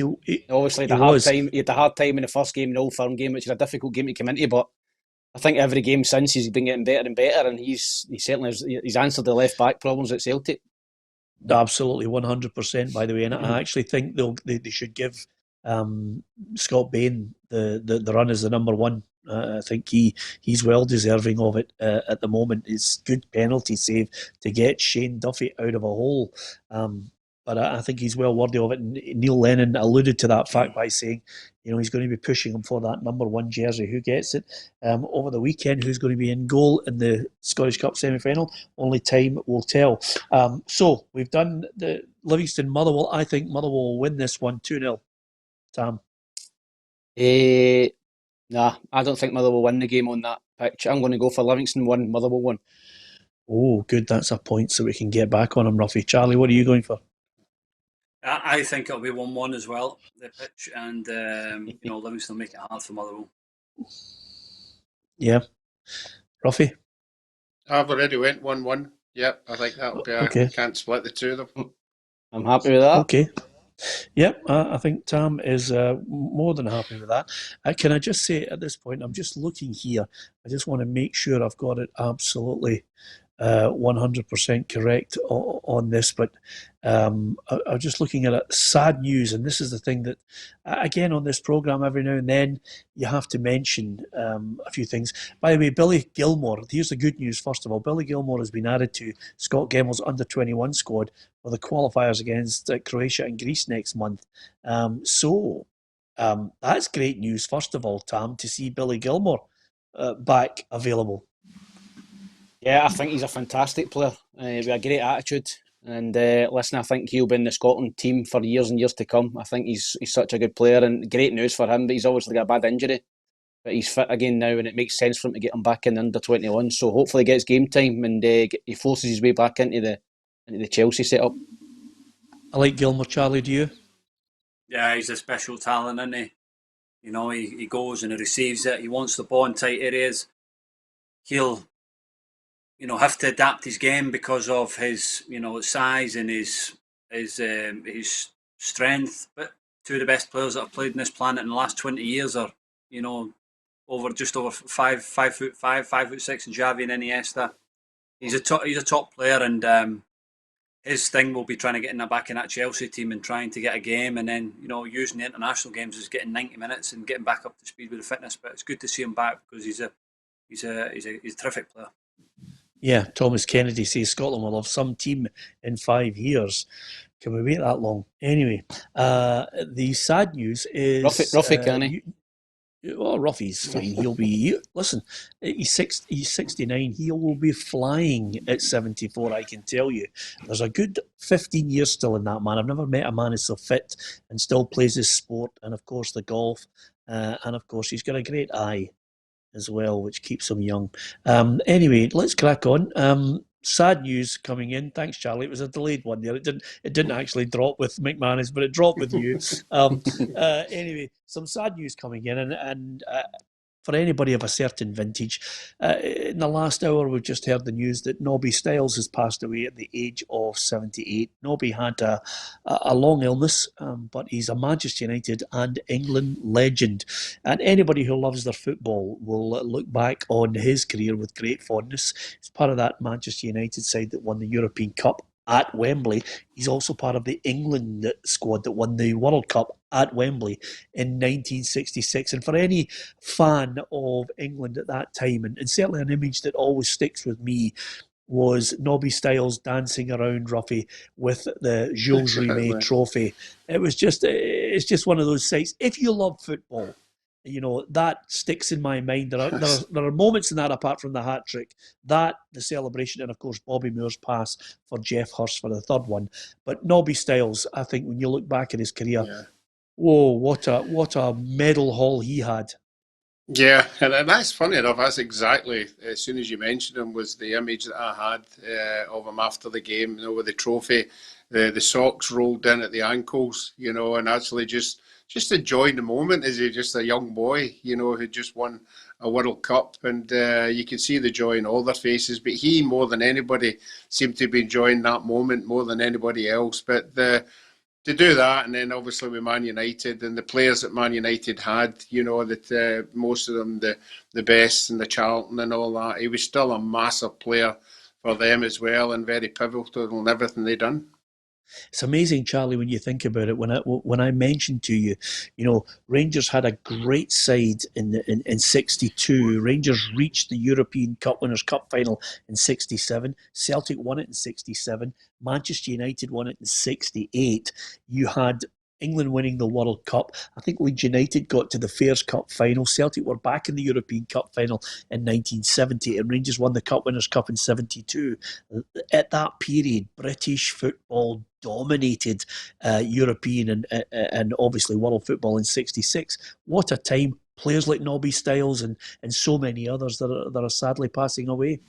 Speaker 4: Obviously, he had a hard time in the first game, the Old Firm game, which is a difficult game to come into, but I think every game since he's been getting better and better, and he certainly he's answered the left back problems at Celtic.
Speaker 1: Absolutely, 100%. By the way, and I actually think they should give Scott Bain the run as the number one. I think he's well deserving of it at the moment. It's good penalty save to get Shane Duffy out of a hole. But I think he's well worthy of it. And Neil Lennon alluded to that fact by saying, he's going to be pushing him for that number 1 jersey. Who gets it over the weekend? Who's going to be in goal in the Scottish Cup semi-final? Only time will tell. So we've done the Livingston Motherwell. I think Motherwell will win this one 2-0. Tam?
Speaker 4: Nah, I don't think Motherwell will win the game on that pitch. I'm going to go for Livingston 1, Motherwell 1.
Speaker 1: Oh, good. That's a point so we can get back on him, Roughie. Charlie, what are you going for?
Speaker 3: I think it'll be 1-1 as well, the pitch, and Livingston will make it hard for Motherwell.
Speaker 1: Yeah. Roughie?
Speaker 2: I've already went 1-1. Yep, I think that'll be
Speaker 1: okay.
Speaker 2: Can't split the two of them.
Speaker 4: I'm happy with that.
Speaker 1: Okay. Yep, I think Tam is more than happy with that. Can I just say at this point, I'm just looking here. I just want to make sure I've got it absolutely 100% correct on this, but I'm just looking at it. Sad news, and this is the thing that, again, on this programme, every now and then you have to mention a few things. By the way, Billy Gilmore, here's the good news first of all. Billy Gilmore has been added to Scott Gemmell's under-21 squad for the qualifiers against Croatia and Greece next month. So that's great news, first of all, Tam, to see Billy Gilmore back available.
Speaker 4: Yeah, I think he's a fantastic player with a great attitude. And listen, I think he'll be in the Scotland team for years and years to come. I think he's such a good player, and great news for him. But he's obviously got a bad injury, but he's fit again now, and it makes sense for him to get him back in the under-21. So hopefully he gets game time and he forces his way back into the Chelsea setup.
Speaker 1: I like Gilmour. Charlie, do you?
Speaker 3: Yeah, he's a special talent, isn't he? You know, he goes and he receives it. He wants the ball in tight areas. He'll, have to adapt his game because of his, size and his strength. But two of the best players that have played on this planet in the last 20 years are, just over 5'5", 5'6", and Xavi and Iniesta. He's a top player, and his thing will be trying to get back in that Chelsea team and trying to get a game, and then using the international games as getting 90 minutes and getting back up to speed with the fitness. But it's good to see him back because he's a terrific player.
Speaker 1: Yeah, Thomas Kennedy says Scotland will have some team in 5 years. Can we wait that long? Anyway, the sad news is
Speaker 4: Roughie, can he?
Speaker 1: Roughie's fine. He'll be. Listen, he's 69. He will be flying at 74. I can tell you. There's a good 15 years still in that man. I've never met a man who's so fit and still plays his sport, and of course the golf, and of course he's got a great eye as well, which keeps him young. Anyway, let's crack on. Sad news coming in. Thanks, Charlie. It was a delayed one there. It didn't actually drop with McManus, but it dropped with you. Anyway, some sad news coming in, and for anybody of a certain vintage, in the last hour we've just heard the news that Nobby Stiles has passed away at the age of 78. Nobby had a long illness, but he's a Manchester United and England legend, and anybody who loves their football will look back on his career with great fondness. He's part of that Manchester United side that won the European Cup at Wembley. He's also part of the England squad that won the World Cup at Wembley in 1966. And for any fan of England at that time, and certainly an image that always sticks with me, was Nobby Stiles dancing around Roughie with the Jules Rimet trophy. It's just one of those sights. If you love football, that sticks in my mind. There are moments in that, apart from the hat trick, that the celebration, and of course Bobby Moore's pass for Jeff Hurst for the third one. But Nobby Stiles, I think when you look back at his career, whoa, what a medal haul he had.
Speaker 2: Yeah, and that's funny enough. That's exactly, as soon as you mentioned him, was the image that I had of him after the game, with the trophy, the socks rolled in at the ankles, and actually just enjoying the moment as he's just a young boy, who just won a World Cup, and you could see the joy in all their faces. But he, more than anybody, seemed to be enjoying that moment more than anybody else. But to do that, and then obviously with Man United and the players that Man United had, that most of them the best, and the Charlton and all that, he was still a massive player for them as well, and very pivotal in everything they done.
Speaker 1: It's amazing, Charlie, when you think about it. When I mentioned to you, Rangers had a great side in 62. Rangers reached the European Cup Winners' Cup final in 67. Celtic won it in 67. Manchester United won it in 68. You had England winning the World Cup. I think Leeds United got to the Fairs Cup final. Celtic were back in the European Cup final in 1970, and Rangers won the Cup Winners' Cup in 72. At that period, British football dominated European and obviously world football in 66. What a time. Players like Nobby Stiles and so many others that are sadly passing away.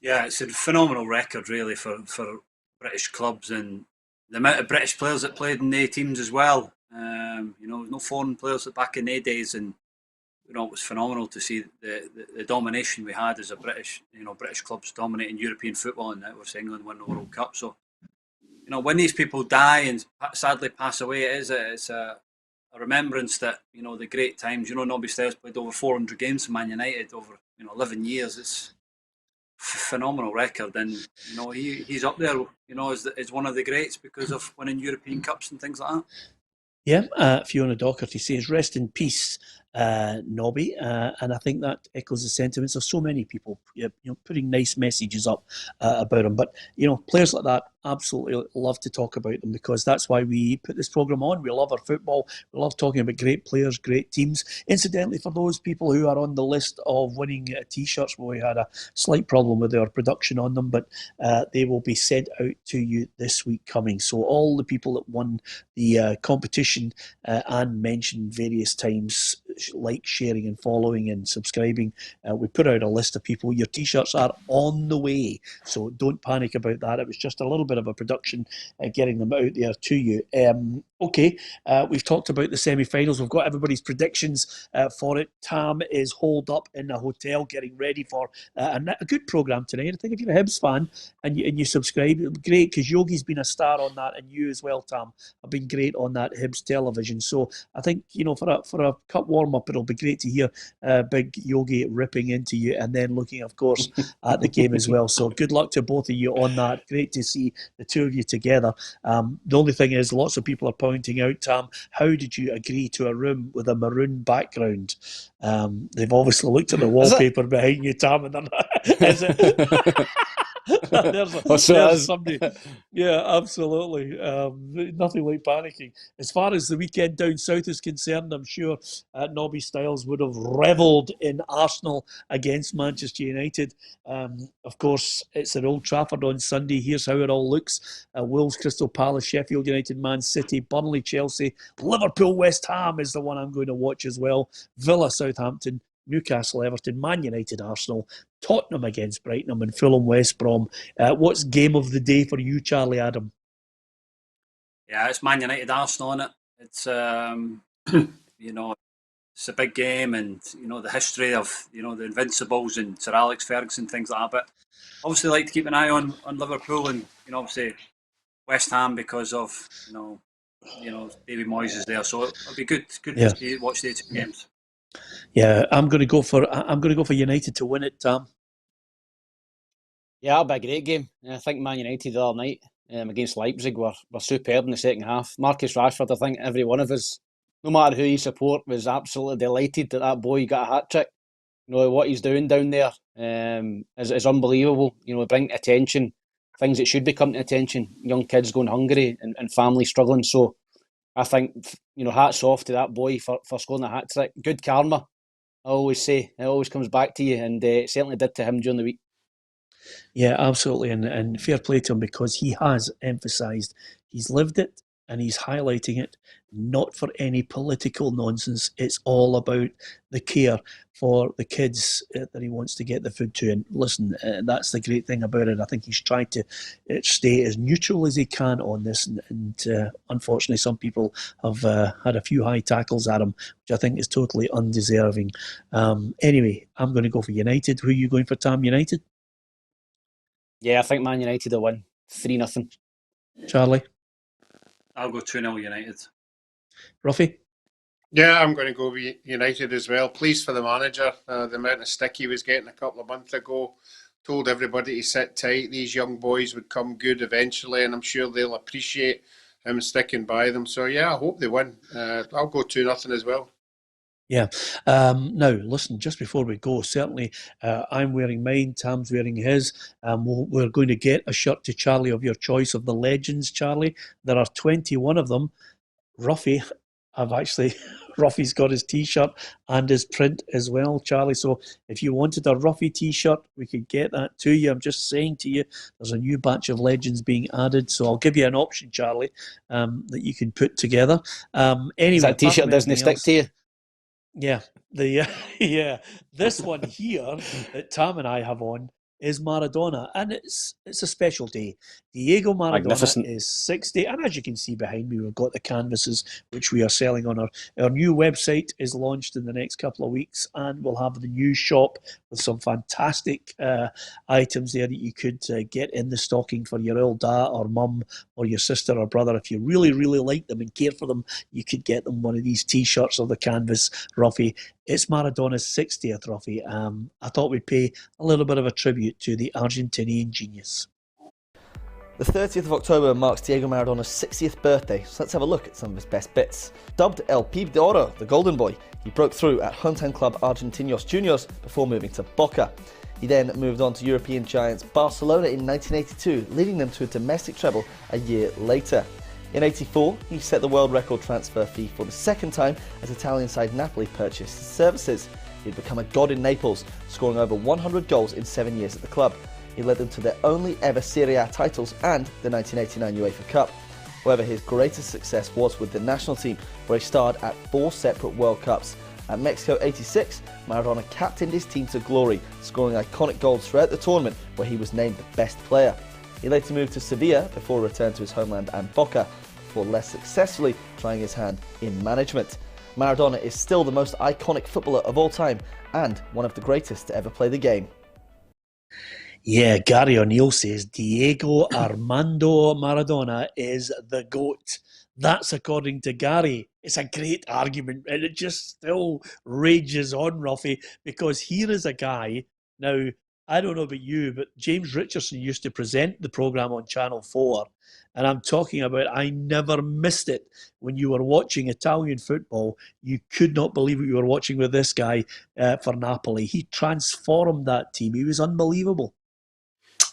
Speaker 3: Yeah, it's a phenomenal record really for British clubs, and the amount of British players that played in their teams as well. No foreign players back in their days, and it was phenomenal to see the domination we had as a British clubs dominating European football, and of course England won the World Cup. So, when these people die and sadly pass away, it's a remembrance that the great times. Nobby Stiles played over 400 games for Man United over 11 years. It's phenomenal record, and he's up there as one of the greats because of winning European Cups and things like that.
Speaker 1: Yeah, Fiona Docherty says, rest in peace, Nobby, and I think that echoes the sentiments of so many people, putting nice messages up about him. But players like that, absolutely love to talk about them, because that's why we put this programme on. We love our football. We love talking about great players, great teams. Incidentally, for those people who are on the list of winning T-shirts, we had a slight problem with our production on them, but they will be sent out to you this week coming. So all the people that won the competition and mentioned various times, like, sharing and following and subscribing, we put out a list of people. Your T-shirts are on the way, so don't panic about that. It was just a little bit of a production getting them out there to you. Okay, we've talked about the semi-finals. We've got everybody's predictions for it. Tam is holed up in a hotel getting ready for a good programme tonight. I think if you're a Hibs fan and you subscribe, great, because Yogi's been a star on that, and you as well, Tam, have been great on that Hibs television. So I think, for a cup warm-up, it'll be great to hear big Yogi ripping into you, and then looking, of course, at the game as well. So good luck to both of you on that. Great to see the two of you together. The only thing is, lots of people are pointing out, Tam, how did you agree to a room with a maroon background? They've obviously looked at the wallpaper behind you, Tam, and they're not, is it? there's somebody. Yeah, absolutely. Nothing like panicking. As far as the weekend down south is concerned, I'm sure Nobby Stiles would have revelled in Arsenal against Manchester United. Of course, it's at Old Trafford on Sunday. Here's how it all looks. Wolves, Crystal Palace, Sheffield United, Man City, Burnley, Chelsea, Liverpool, West Ham is the one I'm going to watch as well. Villa, Southampton, Newcastle, Everton, Man United, Arsenal, Tottenham against Brighton, and Fulham, West Brom. What's game of the day for you, Charlie Adam?
Speaker 3: Yeah, it's Man United, Arsenal, isn't it? It's it's a big game, and the history of the Invincibles and Sir Alex Ferguson, things like that. But obviously, like to keep an eye on Liverpool, and obviously West Ham, because of David Moyes is there, so it'll be good to watch the two games.
Speaker 1: Yeah, I'm going to go for United to win it, Tam.
Speaker 4: Yeah, that'll be a great game. I think Man United the other night against Leipzig were superb in the second half. Marcus Rashford, I think every one of us, no matter who you support, was absolutely delighted that boy got a hat-trick. What he's doing down there is unbelievable. Bringing attention things that should be coming to attention. Young kids going hungry and families struggling. So I think, hats off to that boy for scoring a hat-trick. Good karma, I always say. It always comes back to you, and it certainly did to him during the week.
Speaker 1: Yeah, absolutely, and fair play to him, because he has emphasised, he's lived it, and he's highlighting it, not for any political nonsense. It's all about the care for the kids that he wants to get the food to. And listen, that's the great thing about it. I think he's tried to stay as neutral as he can on this, and unfortunately some people have had a few high tackles at him, which I think is totally undeserving. Anyway, I'm going to go for United. Who are you going for, Tam? United?
Speaker 4: Yeah, I think Man United will win 3-0.
Speaker 1: Charlie?
Speaker 3: I'll go 2-0 United.
Speaker 1: Roughie?
Speaker 2: Yeah, I'm going to go with United as well. Pleased for the manager. The amount of stick he was getting a couple of months ago. Told everybody to sit tight. These young boys would come good eventually, and I'm sure they'll appreciate him sticking by them. So, yeah, I hope they win. I'll go 2-0 as well.
Speaker 1: Yeah. Now, listen, just before we go, certainly I'm wearing mine, Tam's wearing his. We're going to get a shirt to Charlie of your choice of the legends, Charlie. There are 21 of them. Roughie, Roughie's got his T-shirt and his print as well, Charlie. So if you wanted a Roughie T-shirt, we could get that to you. I'm just saying to you, there's a new batch of legends being added. So I'll give you an option, Charlie, that you can put together. Anyway,
Speaker 4: that T-shirt doesn't stick to you?
Speaker 1: Yeah, this one here that Tam and I have on is Maradona, and it's a special day. Diego Maradona is 60, and as you can see behind me, we've got the canvases which we are selling on our new website. Is launched in the next couple of weeks, and we'll have the new shop with some fantastic items there that you could get in the stocking for your old dad or mum or your sister or brother. If you really, really like them and care for them, you could get them one of these T-shirts of the canvas, Roughie. It's Maradona's 60th, Roughie. I thought we'd pay a little bit of a tribute to the Argentinian genius.
Speaker 6: The 30th of October marks Diego Maradona's 60th birthday, so let's have a look at some of his best bits. Dubbed El Pibe de Oro, the Golden Boy, he broke through at hometown club Argentinos Juniors before moving to Boca. He then moved on to European giants Barcelona in 1982, leading them to a domestic treble a year later. In '84, he set the world record transfer fee for the second time as Italian side Napoli purchased his services. He'd become a god in Naples, scoring over 100 goals in 7 years at the club. He led them to their only ever Serie A titles and the 1989 UEFA Cup. However, his greatest success was with the national team, where he starred at 4 separate World Cups. At Mexico '86, Maradona captained his team to glory, scoring iconic goals throughout the tournament, where he was named the best player. He later moved to Sevilla before returning to his homeland and Boca, before less successfully trying his hand in management. Maradona is still the most iconic footballer of all time and one of the greatest to ever play the game.
Speaker 1: Yeah, Gary O'Neill says Diego Armando Maradona is the GOAT. That's according to Gary. It's a great argument, and it just still rages on, Roughie, because here is a guy. Now, I don't know about you, but James Richardson used to present the programme on Channel 4, and I'm talking about I never missed it. When you were watching Italian football, you could not believe what you were watching with this guy for Napoli. He transformed that team. He was unbelievable.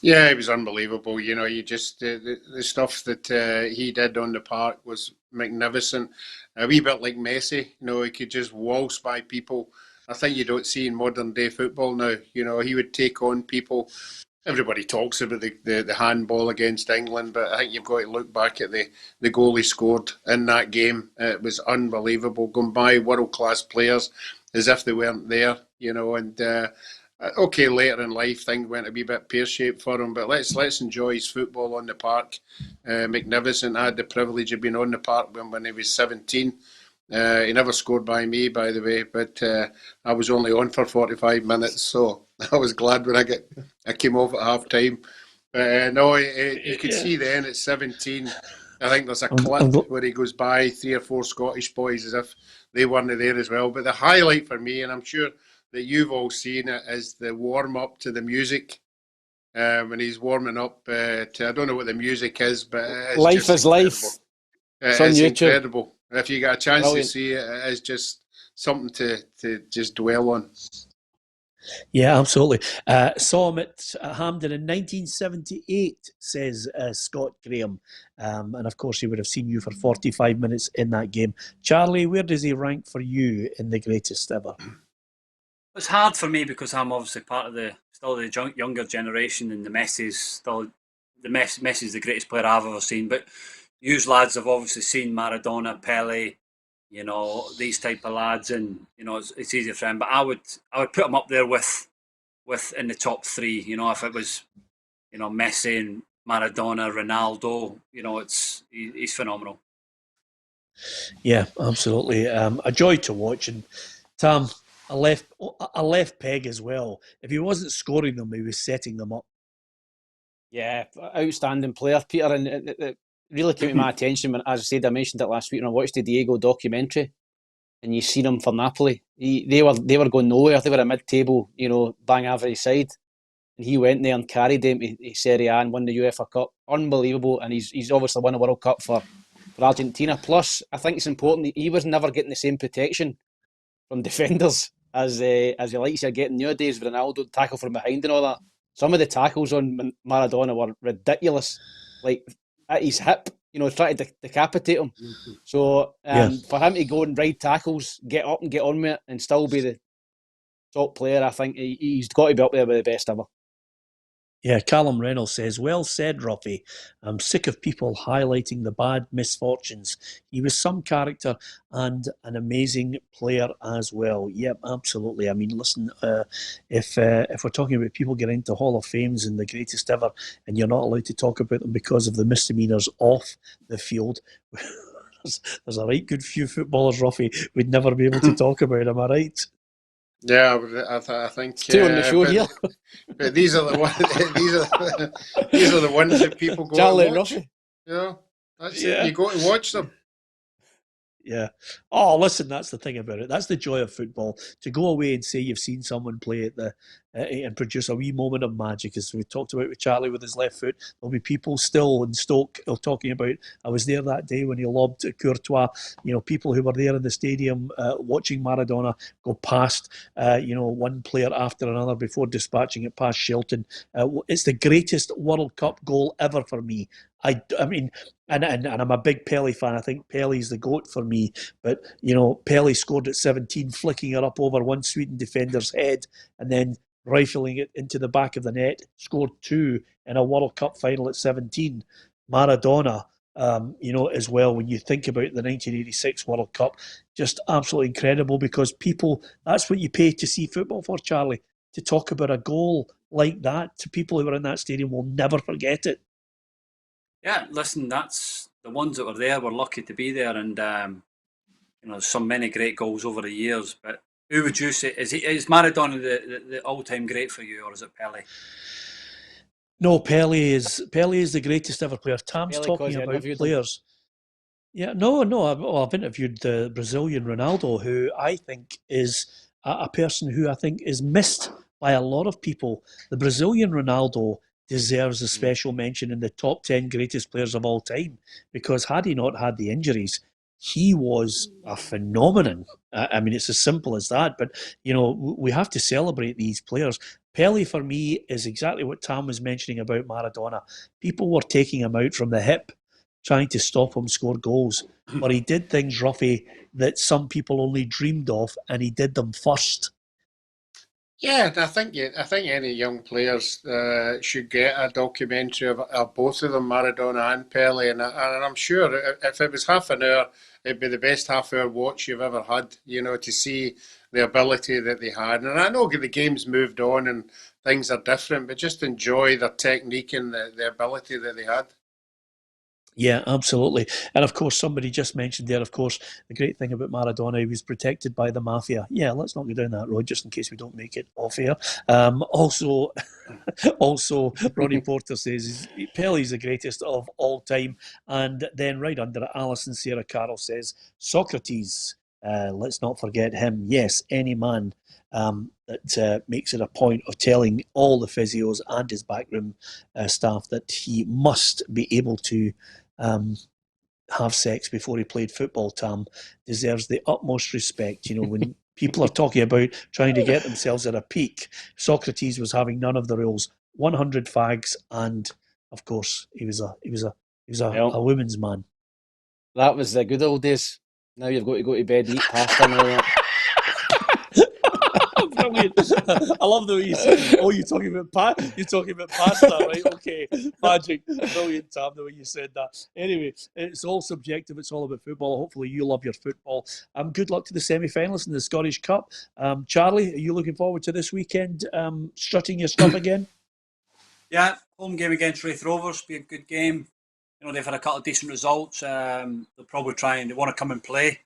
Speaker 2: Yeah, it was unbelievable. You know, you just the stuff that he did on the park was magnificent. A wee bit like Messi. You know, he could just waltz by people. I think you don't see in modern day football now. You know, he would take on people. Everybody talks about the handball against England, but I think you've got to look back at the goal he scored in that game. It was unbelievable, going by world-class players as if they weren't there, you know, and okay, later in life things went a wee bit pear-shaped for him, but let's enjoy his football on the park. Magnificent. I had the privilege of being on the park when he was 17. He never scored by me, by the way, but I was only on for 45 minutes, so I was glad when I came off at half time. No, you could see then at 17, I think there's a clip where he goes by 3 or 4 Scottish boys as if they weren't there as well. But the highlight for me, and I'm sure that you've all seen it, is the warm-up to the music. When he's warming up to, I don't know what the music is, but it's
Speaker 4: Life is Life.
Speaker 2: It's
Speaker 4: on YouTube.
Speaker 2: Incredible. If you get a chance to see it, it's just something to just dwell on.
Speaker 1: Yeah, absolutely. Saw him at Hampden in 1978, says Scott Graham. And of course, he would have seen you for 45 minutes in that game. Charlie, where does he rank for you in the greatest ever?
Speaker 3: It's hard for me because I'm obviously part of the younger generation, and Messi's the greatest player I've ever seen. But you lads have obviously seen Maradona, Pele, you know, these type of lads, and you know it's easy for him. But I would put him up there with in the top 3. You know, if it was, you know, Messi and Maradona, Ronaldo, you know, he's phenomenal.
Speaker 1: Yeah, absolutely. A joy to watch. And Tam, a left peg as well. If he wasn't scoring them, he was setting them up.
Speaker 4: Yeah, outstanding player, Peter, and it really came to my attention when, as I said, I mentioned it last week when I watched the Diego documentary, and you seen him for Napoli. They were going nowhere. They were a mid-table, you know, bang average side, and he went there and carried them to Serie A and won the UEFA Cup. Unbelievable, and he's obviously won a World Cup for Argentina. Plus, I think it's important he was never getting the same protection from defenders as he likes to get nowadays with Ronaldo tackle from behind and all that. Some of the tackles on Maradona were ridiculous, like at his hip, you know, trying to decapitate him. So for him to go and ride tackles, get up and get on with it, and still be the top player, I think he's got to be up there with the best ever.
Speaker 1: Yeah, Callum Reynolds says, well said, Roughie. I'm sick of people highlighting the bad misfortunes. He was some character and an amazing player as well. Yep, absolutely. I mean, listen, if we're talking about people getting into Hall of Fames and the greatest ever, and you're not allowed to talk about them because of the misdemeanours off the field, there's a right good few footballers, Roughie, we'd never be able to talk about. Am I right?
Speaker 2: Yeah, I think
Speaker 4: two on the show here.
Speaker 2: But these are the ones. These are the ones that people go
Speaker 4: Charlie
Speaker 2: to watch.
Speaker 4: Roughie.
Speaker 2: Yeah, that's it. You go to watch them.
Speaker 1: Yeah. Oh, listen, that's the thing about it. That's the joy of football. To go away and say you've seen someone play at the and produce a wee moment of magic, as we talked about with Charlie with his left foot. There'll be people still in Stoke talking about, I was there that day when he lobbed Courtois. People who were there in the stadium watching Maradona go past, one player after another before dispatching it past Shelton. It's the greatest World Cup goal ever for me. I mean, and I'm a big Pelé fan. I think Pellé's the GOAT for me. But, Pelé scored at 17, flicking it up over one Sweden defender's head and then rifling it into the back of the net, scored 2 in a World Cup final at 17. Maradona, as well, when you think about the 1986 World Cup, just absolutely incredible because that's what you pay to see football for, Charlie. To talk about a goal like that to people who were in that stadium will never forget it.
Speaker 3: Yeah, listen, that's the ones that were there were lucky to be there, and there's so many great goals over the years. But who would you say is Maradona the all-time great for you, or is it Pelé?
Speaker 1: No, Pelé is the greatest ever player. Tam's
Speaker 4: Pelé,
Speaker 1: talking about players. Yeah, no, I've interviewed the Brazilian Ronaldo, who I think is a person who I think is missed by a lot of people. The Brazilian Ronaldo deserves a special mention in the top 10 greatest players of all time, because had he not had the injuries, he was a phenomenon. I mean, it's as simple as that. But, we have to celebrate these players. Pelé, for me, is exactly what Tam was mentioning about Maradona. People were taking him out from the hip, trying to stop him score goals. But he did things, Roughie, that some people only dreamed of, and he did them first.
Speaker 2: Yeah, I think any young players should get a documentary of both of them, Maradona and Pelé, and I'm sure if it was half an hour, it'd be the best half-hour watch you've ever had. To see the ability that they had. And I know the game's moved on and things are different, but just enjoy their technique and the ability that they had.
Speaker 1: Yeah, absolutely. And of course, somebody just mentioned there, of course, the great thing about Maradona, he was protected by the mafia. Yeah, let's not go down that road just in case we don't make it off air. Also, Ronnie Porter says Pellé's the greatest of all time. And then right under it, Alison Sarah Carroll says Socrates. Let's not forget him. Yes, any man that makes it a point of telling all the physios and his backroom staff that he must be able to have sex before he played football, Tam, deserves the utmost respect. When people are talking about trying to get themselves at a peak, Socrates was having none of the rules. 100 fags, and of course he was a women's man.
Speaker 4: That was the good old days. Now you've got to go to bed and eat pasta and all that.
Speaker 1: Brilliant. I love the way you say, you're talking about pasta, right? Okay, magic. Brilliant, Tam, the way you said that. Anyway, it's all subjective. It's all about football. Hopefully you love your football. Good luck to the semi-finalists in the Scottish Cup. Charlie, are you looking forward to this weekend strutting your stuff again?
Speaker 3: Yeah, home game against Wraith Rovers. Be a good game. They've had a couple of decent results. They'll probably they want to come and play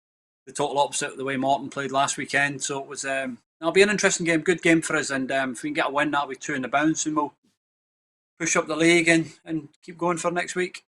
Speaker 3: the total opposite of the way Morton played last weekend. So it was... it'll be an interesting game, good game for us, and if we can get a win, that'll be 2 in the bounce, and we'll push up the league and keep going for next week.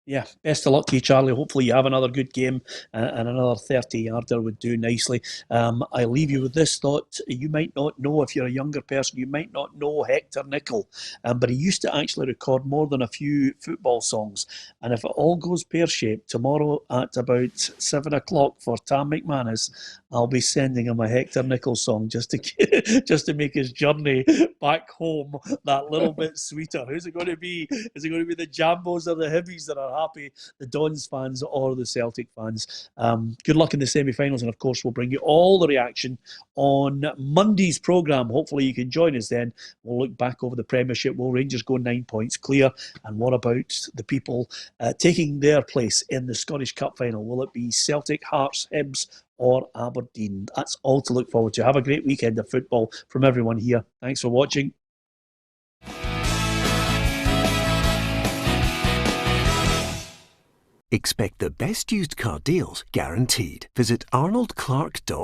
Speaker 1: Yeah, best of luck to you, Charlie. Hopefully you have another good game and another 30-yarder would do nicely. I leave you with this thought. You might not know, if you're a younger person, you might not know Hector Nicol, but he used to actually record more than a few football songs. And if it all goes pear-shaped, tomorrow at about 7 o'clock for Tam McManus, I'll be sending him a Hector Nicol song just to make his journey back home that little bit sweeter. Who's it going to be? Is it going to be the Jambos or the Hibbies that are happy, the Dons fans or the Celtic fans? Good luck in the semi-finals, and of course we'll bring you all the reaction on Monday's programme. Hopefully you can join us then. We'll look back over the Premiership. Will Rangers go 9 points clear? And what about the people taking their place in the Scottish Cup final? Will it be Celtic, Hearts, Hibs or Aberdeen? That's all to look forward to. Have a great weekend of football from everyone here. Thanks for watching.
Speaker 14: Expect the best used car deals guaranteed. Visit arnoldclark.com.